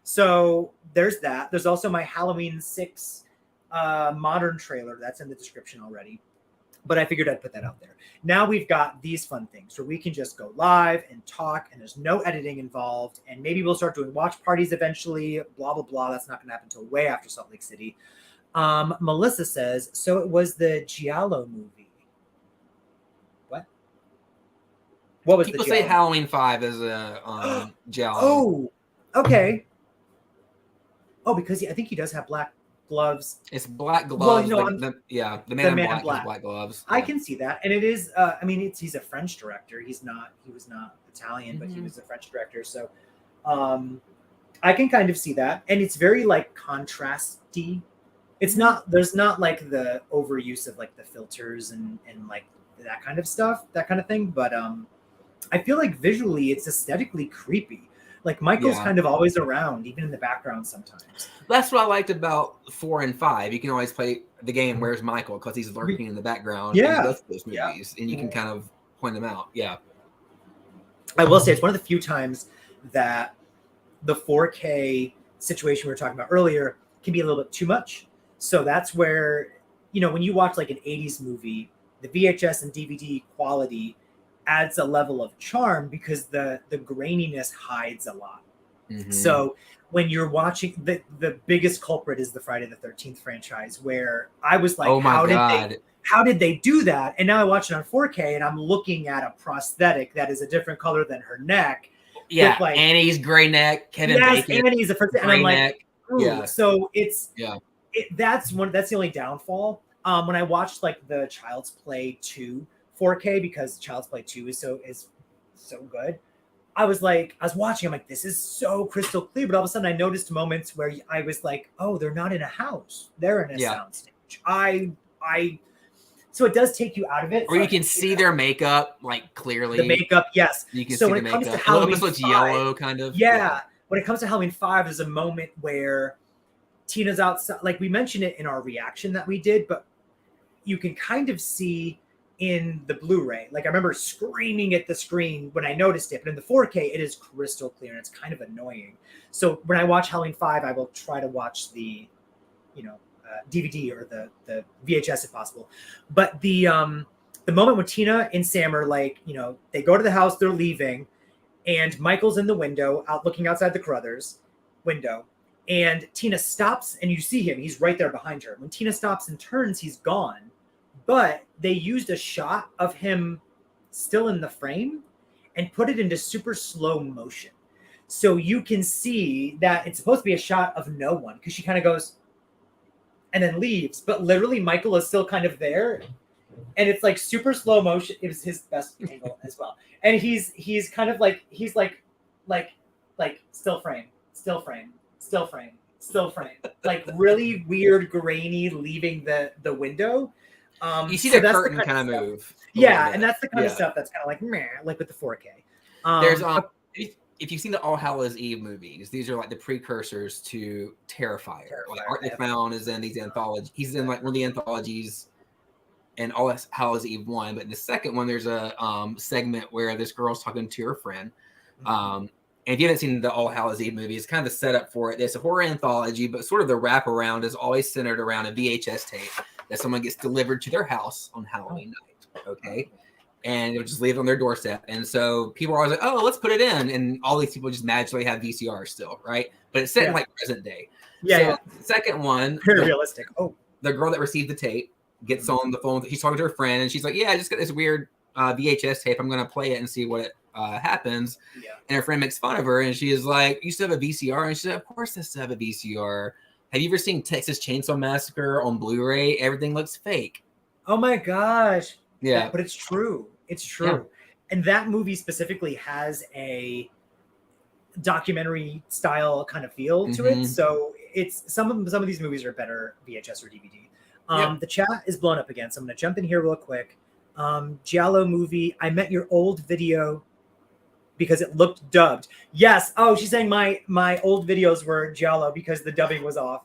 So there's that. There's also my Halloween 6 modern trailer that's in the description already. But I figured I'd put that out there. Now we've got these fun things where we can just go live and talk, and there's no editing involved. And maybe we'll start doing watch parties eventually, blah, blah, blah. That's not going to happen until way after Salt Lake City. Melissa says, so it was the Giallo movie. What was People the say Giallo? Halloween 5 is a Giallo. Oh, okay. Oh, because I think he does have black gloves. It's black gloves. Well, the man in black has black gloves. I can see that, and it is. He's a French director. He was not Italian, but he was a French director. So, I can kind of see that, and it's very like contrasty. It's not. There's not like the overuse of like the filters and like that kind of stuff, that kind of thing. But I feel like visually, it's aesthetically creepy. Like Michael's kind of always around, even in the background sometimes. That's what I liked about 4 and 5. You can always play the game Where's Michael because he's lurking in the background in both of those movies, and you can kind of point them out. Yeah. I will say it's one of the few times that the 4K situation we were talking about earlier can be a little bit too much. So that's where, you know, when you watch like an 80s movie, the VHS and DVD quality adds a level of charm because the graininess hides a lot. Mm-hmm. So when you're watching, the biggest culprit is the Friday the 13th franchise, where I was like, oh my God. How did they do that? And now I watch it on 4K and I'm looking at a prosthetic that is a different color than her neck. Yeah, like, Annie's gray neck, Kevin Bacon. Annie's the first, and I'm like, neck. Yeah. So that's the only downfall. When I watched like the Child's Play 2 4K, because Child's Play 2 is so good, I was watching, I'm like, this is so crystal clear, but all of a sudden I noticed moments where I was like, oh, they're not in a house, they're in a soundstage. So it does take you out of it. Or you can see their makeup like clearly. The makeup, yes. You can so see when the it comes makeup. to Halloween, it looks yellow, kind of. Yeah. When it comes to Halloween 5, there's a moment where Tina's outside. Like we mentioned it in our reaction that we did, but you can kind of see in the Blu-ray. Like I remember screaming at the screen when I noticed it, but in the 4K, it is crystal clear and it's kind of annoying. So when I watch Halloween 5, I will try to watch the, DVD or the VHS if possible. But the moment when Tina and Sam are like, they go to the house, they're leaving, and Michael's in the window, out looking outside the Crothers window, and Tina stops, and you see him. He's right there behind her. When Tina stops and turns, he's gone. But they used a shot of him still in the frame and put it into super slow motion. So you can see that it's supposed to be a shot of no one, because she kind of goes and then leaves. But literally, Michael is still kind of there. And it's like super slow motion. It was his best angle as well. And he's kind of like, he's like still frame, still frame, still frame, still frame. Like really weird, grainy, leaving the window. You see the curtain kind of move. Yeah, and that's the kind of stuff that's kind of like meh, like with the 4K. There's if you've seen the All Hallows Eve movies, these are like the precursors to Terrifier. Like Art the Clown is in these anthologies. He's in like one of the anthologies and All Hallows Eve 1. But in the second one, there's a segment where this girl's talking to her friend. And if you haven't seen the All Hallows Eve movie, it's kind of the setup for it. It's a horror anthology, but sort of the wraparound is always centered around a VHS tape that someone gets delivered to their house on Halloween night. Okay. And they'll just leave it on their doorstep. And so people are always like, oh, let's put it in. And all these people just magically have VCRs still, right? But it's set in like present day. The second one, very realistic. Oh, the girl that received the tape gets on the phone. She's talking to her friend, and she's like, yeah, I just got this weird VHS tape. I'm going to play it and see what happens. Yeah. And her friend makes fun of her, and she is like, you still have a VCR? And she said, of course I still have a VCR. Have you ever seen Texas Chainsaw Massacre on Blu-ray? Everything looks fake. Oh my gosh. Yeah. But it's true. It's true. Yeah. And that movie specifically has a documentary style kind of feel to it. So it's some of these movies are better VHS or DVD. The chat is blown up again, so I'm going to jump in here real quick. Giallo movie. I met your old video because it looked dubbed. Yes. Oh, she's saying my old videos were Giallo because the dubbing was off.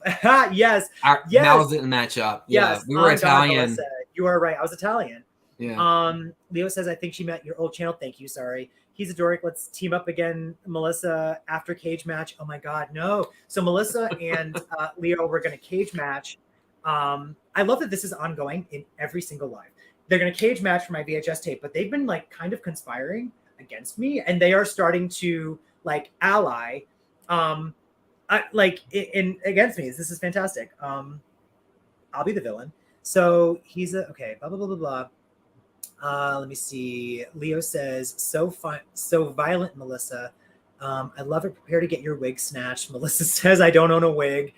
Yes. Yes. Mouths didn't match up. Yeah. Yes. We were Italian. You are right. I was Italian. Yeah. Leo says, I think she met your old channel. Thank you. Sorry. He's a dork. Let's team up again, Melissa, after cage match. Oh my God, no. So Melissa and Leo were going to cage match. I love that this is ongoing in every single live. They're going to cage match for my VHS tape, but they've been like kind of conspiring against me, and they are starting to like ally against me. This is fantastic. I'll be the villain. So he's okay, blah, blah, blah, blah, blah. Let me see. Leo says, so violent, Melissa. I love it. Prepare to get your wig snatched. Melissa says, I don't own a wig.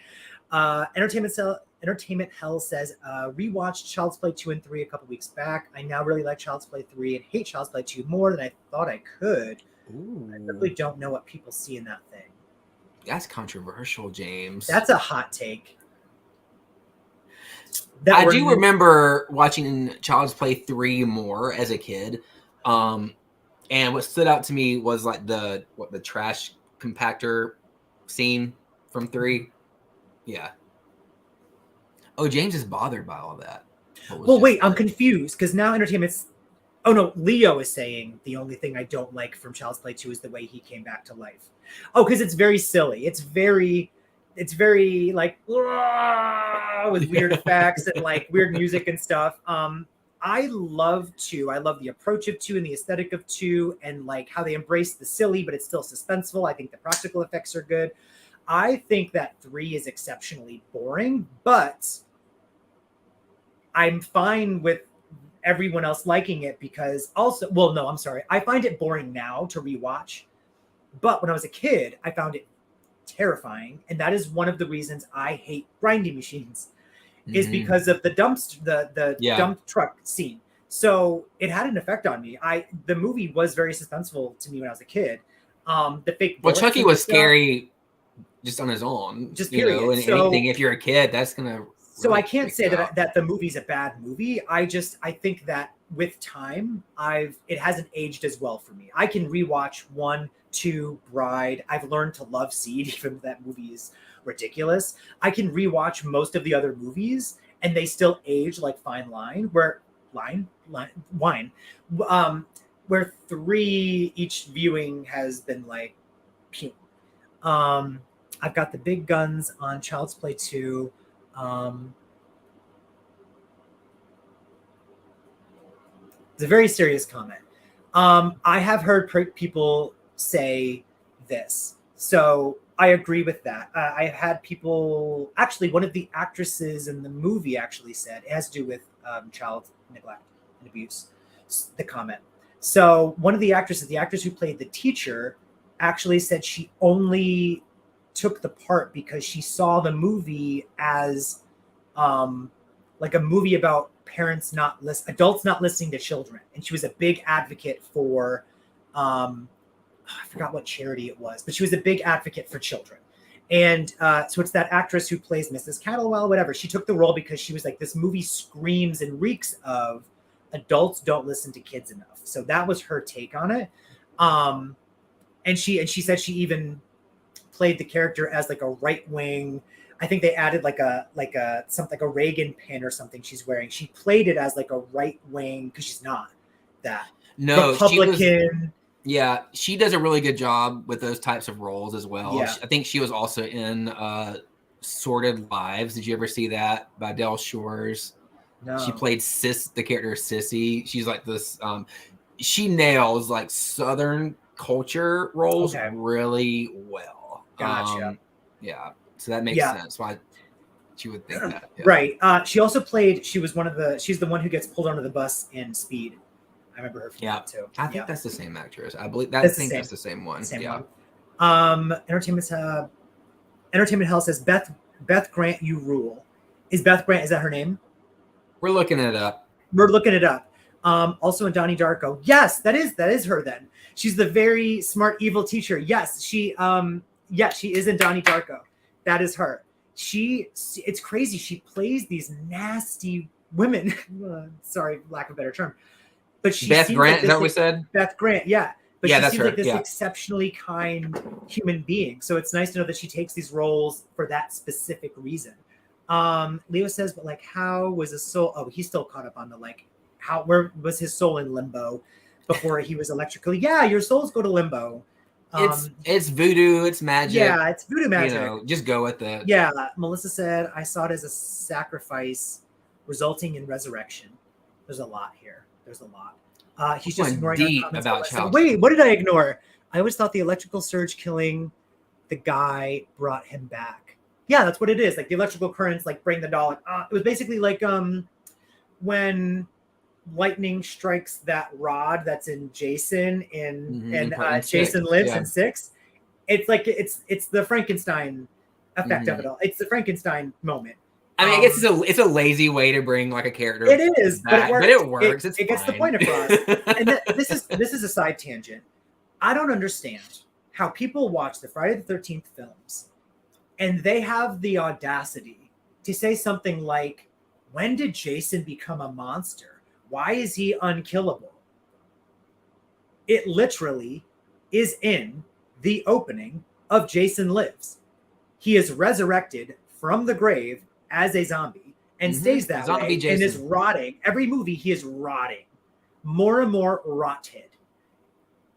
Entertainment Hell says, rewatched Child's Play 2 and 3 a couple weeks back. I now really like Child's Play 3 and hate Child's Play 2 more than I thought I could. Ooh. I really don't know what people see in that thing. That's controversial, James. That's a hot take. I do remember watching Child's Play 3 more as a kid. And what stood out to me was like the trash compactor scene from 3. Yeah. Oh, James is bothered by all that. Well, wait, I'm confused because now Entertainment's... Oh, no, Leo is saying the only thing I don't like from Child's Play 2 is the way he came back to life. Oh, because it's very silly. It's very... it's very like with weird effects and like weird music and stuff. I love 2. I love the approach of 2 and the aesthetic of 2 and like how they embrace the silly, but it's still suspenseful. I think the practical effects are good. I think that 3 is exceptionally boring, but I'm fine with everyone else liking it because also, well, no, I'm sorry. I find it boring now to rewatch, but when I was a kid, I found it terrifying. And that is one of the reasons I hate grinding machines. Is because of the dump truck scene. So it had an effect on me. The movie was very suspenseful to me when I was a kid. The fake. Well, Chucky was scary just on his own. Just period. And anything, if you're a kid, that's gonna. So I can't say that the movie's a bad movie. I think that with time, it hasn't aged as well for me. I can rewatch 1, 2, Bride. I've learned to love Seed, even though that movie is ridiculous. I can rewatch most of the other movies and they still age like fine wine, where 3 each viewing has been like pew. I've got the big guns on Child's Play 2. It's a very serious comment. I have heard people say this, so I agree with that. I had people, actually, one of the actresses in the movie actually said, it has to do with child neglect and abuse, the comment. So one of the actresses, the actress who played the teacher, actually said she only took the part because she saw the movie as like a movie about adults not listening to children. And she was a big advocate for I forgot what charity it was, but she was a big advocate for children. And so it's that actress who plays Mrs. Cattlewell, whatever. She took the role because she was like, this movie screams and reeks of adults don't listen to kids enough. So that was her take on it. And she said she even played the character as like a right wing. I think they added like a Reagan pin or something she's wearing. She played it as like a right wing because she's not that. No, Republican. She does a really good job with those types of roles as well. Yeah. I think she was also in Sordid Lives. Did you ever see that by Del Shores? No. She played the character Sissy. She's like this. She nails like Southern culture roles really well. Gotcha. So that makes sense. Why she would think that. Yeah. Right. She also played. She's the one who gets pulled onto the bus in Speed. I remember her from that too. I think that's the same actress. I believe that's the same one. One. Entertainment Hell says Beth Grant, you rule. Is Beth Grant? Is that her name? We're looking it up. Also in Donnie Darko. Yes, that is her. Then she's the very smart evil teacher. Yes, she is in Donnie Darko. That is her. It's crazy. She plays these nasty women. Sorry, lack of a better term. But she Beth Grant, like is that what we said? Beth Grant, yeah. But she seems like this exceptionally kind human being. So it's nice to know that she takes these roles for that specific reason. Leo says, but like, how was his soul? Oh, he's still caught up on the like, where was his soul in limbo before he was electrically? Yeah, your souls go to limbo. It's voodoo, it's magic. Yeah, it's voodoo magic. Just go with it. Yeah, Melissa said, I saw it as a sacrifice resulting in resurrection. There's a lot here. There's a lot. He's just ignoring deep about child. Wait, what did I ignore? I always thought the electrical surge killing the guy brought him back. Yeah, that's what it is. Like the electrical currents, like bring the doll. It was basically like when lightning strikes that rod that's in Jason and Jason lives in 6. It's like it's the Frankenstein effect of it all. It's the Frankenstein moment. I mean, I guess it's a lazy way to bring like a character. It is, back, but it works. It gets the point across. And this is a side tangent. I don't understand how people watch the Friday the 13th films and they have the audacity to say something like, when did Jason become a monster? Why is he unkillable? It literally is in the opening of Jason Lives. He is resurrected from the grave as a zombie and stays that way and is rotting. Every movie he is rotting, more and more rotted.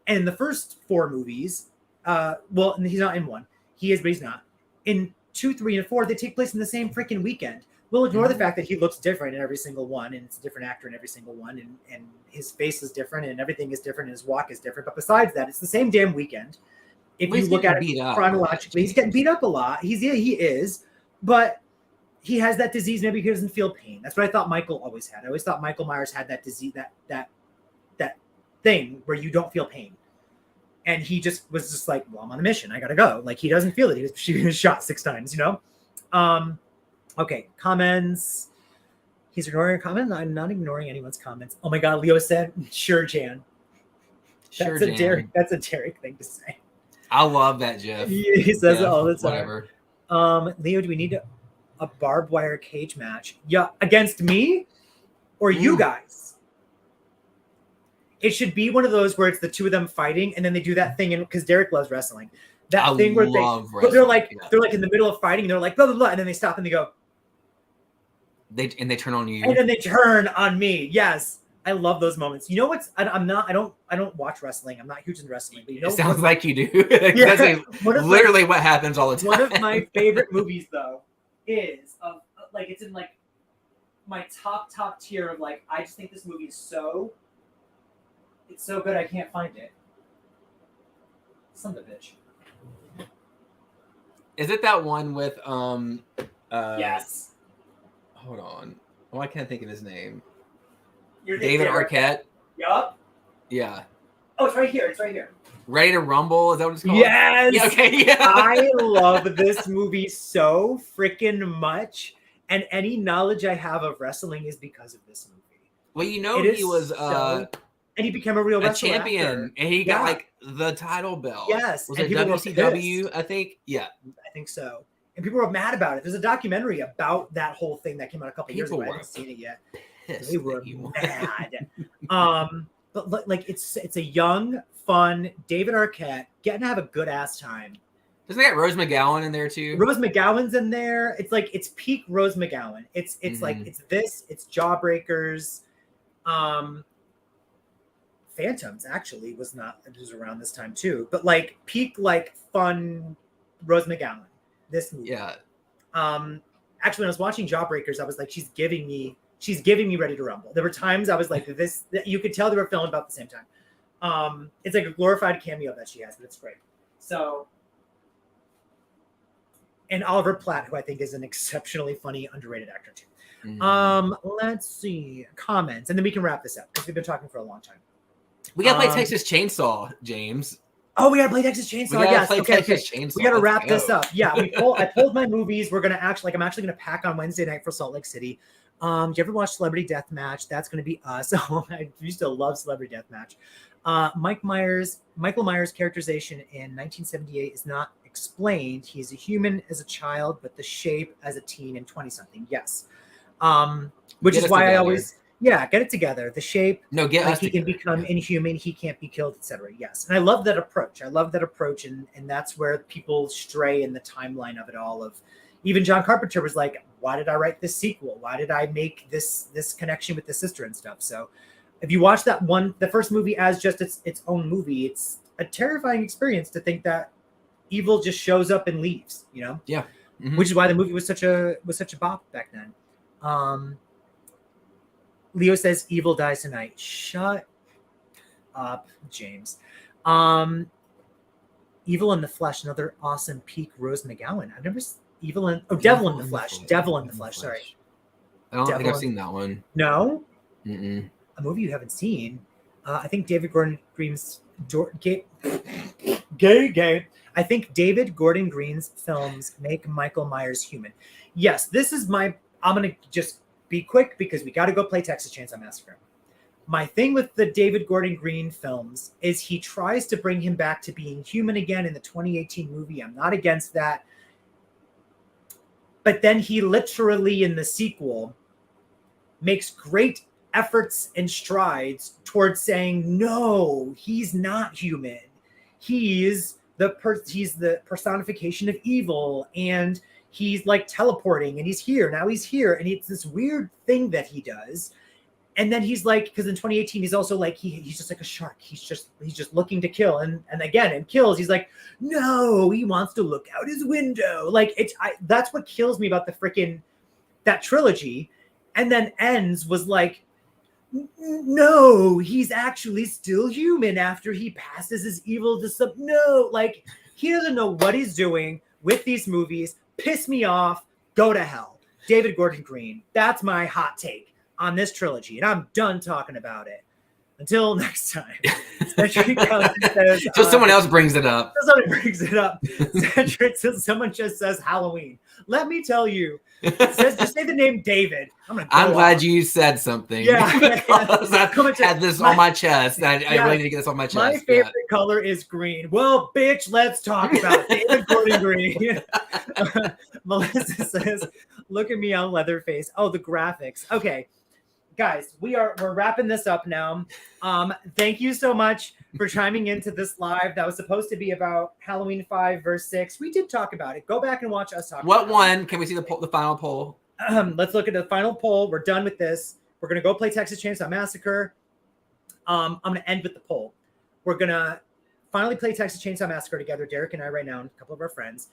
And in the first 4 movies, well, he's not in one. He is, but he's not. In 2, 3, and 4, they take place in the same freaking weekend. We'll ignore the fact that he looks different in every single one, and it's a different actor in every single one, and his face is different, and everything is different, and his walk is different. But besides that, it's the same damn weekend. If you look at it chronologically, he's getting beat up a lot. He is, but he has that disease. Maybe he doesn't feel pain. That's what I thought Michael always had. I always thought Michael Myers had that disease, that thing where you don't feel pain. And he just was just like, well, I'm on a mission. I gotta go. Like, he doesn't feel it. He was shot 6 times, you know? Okay, comments. He's ignoring a comment. I'm not ignoring anyone's comments. Oh my God, Leo said, sure, Jan. That's a Derek thing to say. I love that, Jeff. He says it all the time. Whatever. Leo, do we need a barbed wire cage match? Yeah, against me or you guys? It should be one of those where it's the two of them fighting, and then they do that thing, because Derek loves wrestling. That thing where they're like in the middle of fighting, and they're like blah blah blah, and then they stop and they go. They turn on you, and then they turn on me. Yes, I love those moments. You know what's? I don't watch wrestling. I'm not huge into wrestling, but you know, it sounds like you do. That's literally what happens all the time. One of my favorite movies, though, is like it's in like my top tier of like, I just think this movie is so good I can't find it. Son of a bitch. Is it that one with yes. Hold on. Oh, I can't think of his name. David Arquette. Yup. Yeah. Oh, it's right here. Ready to Rumble? Is that what it's called? Yes. Yeah, okay. Yeah. I love this movie so freaking much, and any knowledge I have of wrestling is because of this movie. Well, you know, he was and he became a real wrestler champion, after. And he got like the title belt. Yes. Was and it WCW? I think. Yeah. I think so. And people were mad about it. There's a documentary about that whole thing that came out a couple years ago. I haven't seen it yet. They were mad. But like it's a young, fun David Arquette getting to have a good ass time. Doesn't they got Rose McGowan in there too? Rose McGowan's in there. It's like it's peak Rose McGowan. It's like it's Jawbreakers. Phantoms actually was around this time too. But like peak like fun Rose McGowan. This movie. Yeah. Actually, when I was watching Jawbreakers, I was like, she's giving me Ready to Rumble. There were times I was like, this, you could tell they were filming about the same time. It's like a glorified cameo that she has, but it's great. So, and Oliver Platt, who I think is an exceptionally funny, underrated actor too. Let's see comments, and then we can wrap this up because we've been talking for a long time. We gotta play Texas Chainsaw, James. Oh, we gotta play Texas Chainsaw. Yes. Okay. Chainsaw. We gotta wrap this up. Yeah, I pulled my movies. I'm actually gonna pack on Wednesday night for Salt Lake City. Do you ever watch Celebrity Deathmatch? That's gonna be us. I used to love Celebrity Deathmatch. Michael Myers' characterization in 1978 is not explained. He's a human as a child, but the shape as a teen and 20-something. Yes. Which is why I always. Yeah, get it together. The shape. No, get us he can become inhuman. He can't be killed, etc. Yes, and I love that approach. And that's where people stray in the timeline of it all. Of even John Carpenter was like, "Why did I write this sequel? Why did I make this connection with the sister and stuff?" So, if you watch the first movie as just its own movie, it's a terrifying experience to think that evil just shows up and leaves. You know? Yeah. Mm-hmm. Which is why the movie was such a bop back then. Leo says evil dies tonight. Shut up, James. Evil in the Flesh, another awesome peak Rose McGowan. I've never Devil in the Flesh. Devil in the Flesh. Sorry. I don't think I've seen that one. No? Mm-mm. A movie you haven't seen. I think David Gordon Green's gay. I think David Gordon Green's films make Michael Myers human. Yes, this is I'm gonna just be quick because we got to go play Texas Chainsaw Massacre. My thing with the David Gordon Green films is he tries to bring him back to being human again in the 2018 movie. I'm not against that. But then he literally in the sequel makes great efforts and strides towards saying, no, he's not human. He's the personification of evil, and he's like teleporting and he's here. Now he's here. And it's this weird thing that he does. And then he's like, because in 2018, he's also like, he's just like a shark. He's just looking to kill. And again, and kills. He's like, no, he wants to look out his window. Like that's what kills me about the freaking, that trilogy. And then Ends was like, no, he's actually still human after he passes his evil to no, like he doesn't know what he's doing with these movies. Piss me off. Go to hell. David Gordon Green. That's my hot take on this trilogy, and I'm done talking about it. Until next time. Cedric says, till someone else brings it up. Cedric says, someone just says Halloween. Let me tell you. It says, just say the name David. I'm glad you said something. Yeah. Because I had this on my chest. I really need to get this on my chest. My favorite color is green. Well, bitch, let's talk about David Gordon Green. Melissa says, look at me on Leatherface. Oh, the graphics. Okay. Guys, we're wrapping this up now. Thank you so much for chiming into this live. That was supposed to be about Halloween 5 verse 6. We did talk about it. Go back and watch us talk what about one? Can we see the final poll? Let's look at the final poll. We're done with this. We're going to go play Texas Chainsaw Massacre. I'm going to end with the poll. We're going to finally play Texas Chainsaw Massacre together, Derek and I right now, and a couple of our friends.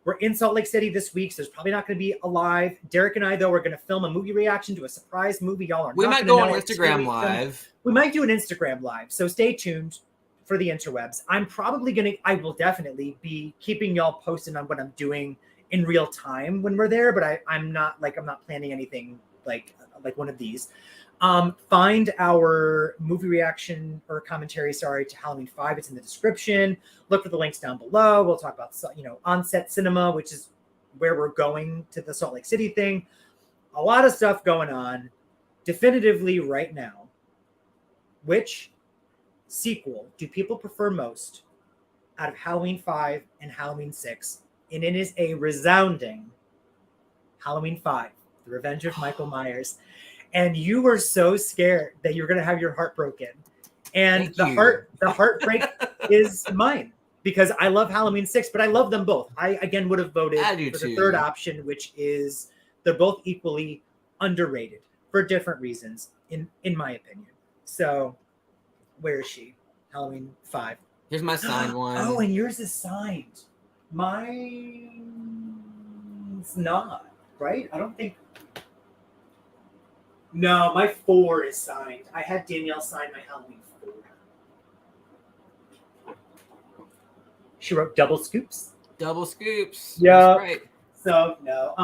We're in Salt Lake City this week, so there's probably not going to be a live. Derek and I, though, we're going to film a movie reaction to a surprise movie. Y'all are. We might go on Instagram Live. We might do an Instagram Live, so stay tuned for the interwebs. I will definitely be keeping y'all posted on what I'm doing in real time when we're there, but I'm not planning anything like one of these. Find our movie reaction or commentary, to Halloween 5. It's in the description. Look for the links down below. We'll talk about, on-set cinema, which is where we're going to the Salt Lake City thing. A lot of stuff going on definitively right now. Which sequel do people prefer most out of Halloween 5 and Halloween 6? And it is a resounding Halloween 5, The Revenge of Michael Myers. And you were so scared that you're going to have your heart broken. And the heartbreak is mine because I love Halloween 6, but I love them both. I, again, would have voted for the third option, which is they're both equally underrated for different reasons, in my opinion. So where is she? Halloween 5. Here's my signed one. Oh, and yours is signed. Mine's not, right? I don't think. No, my 4 is signed. I had Danielle sign my Halloween 4. She wrote double scoops. Double scoops. Yeah. That's right. So no,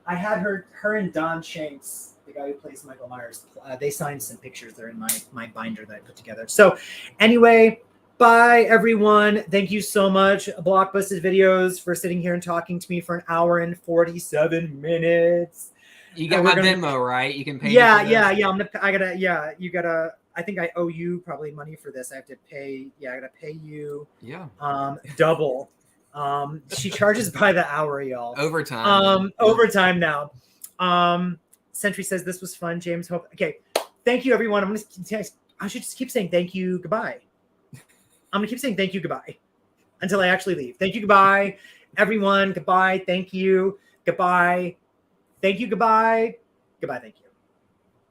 I had her and Don Shanks, the guy who plays Michael Myers. They signed some pictures. They're in my binder that I put together. So anyway, bye everyone. Thank you so much, Blockbusted Videos, for sitting here and talking to me for an hour and 47 minutes. You got my Venmo, right? You can pay. Yeah. I think I owe you probably money for this. I have to pay. Yeah, I gotta pay you. Yeah. Double. She charges by the hour, y'all. Overtime. Overtime now. Sentry says this was fun. James Hope. Okay. Thank you, everyone. I should just keep saying thank you, goodbye. I'm gonna keep saying thank you, goodbye until I actually leave. Thank you, goodbye, everyone. Goodbye. Thank you. Goodbye. Thank you. Goodbye. Goodbye. Thank you.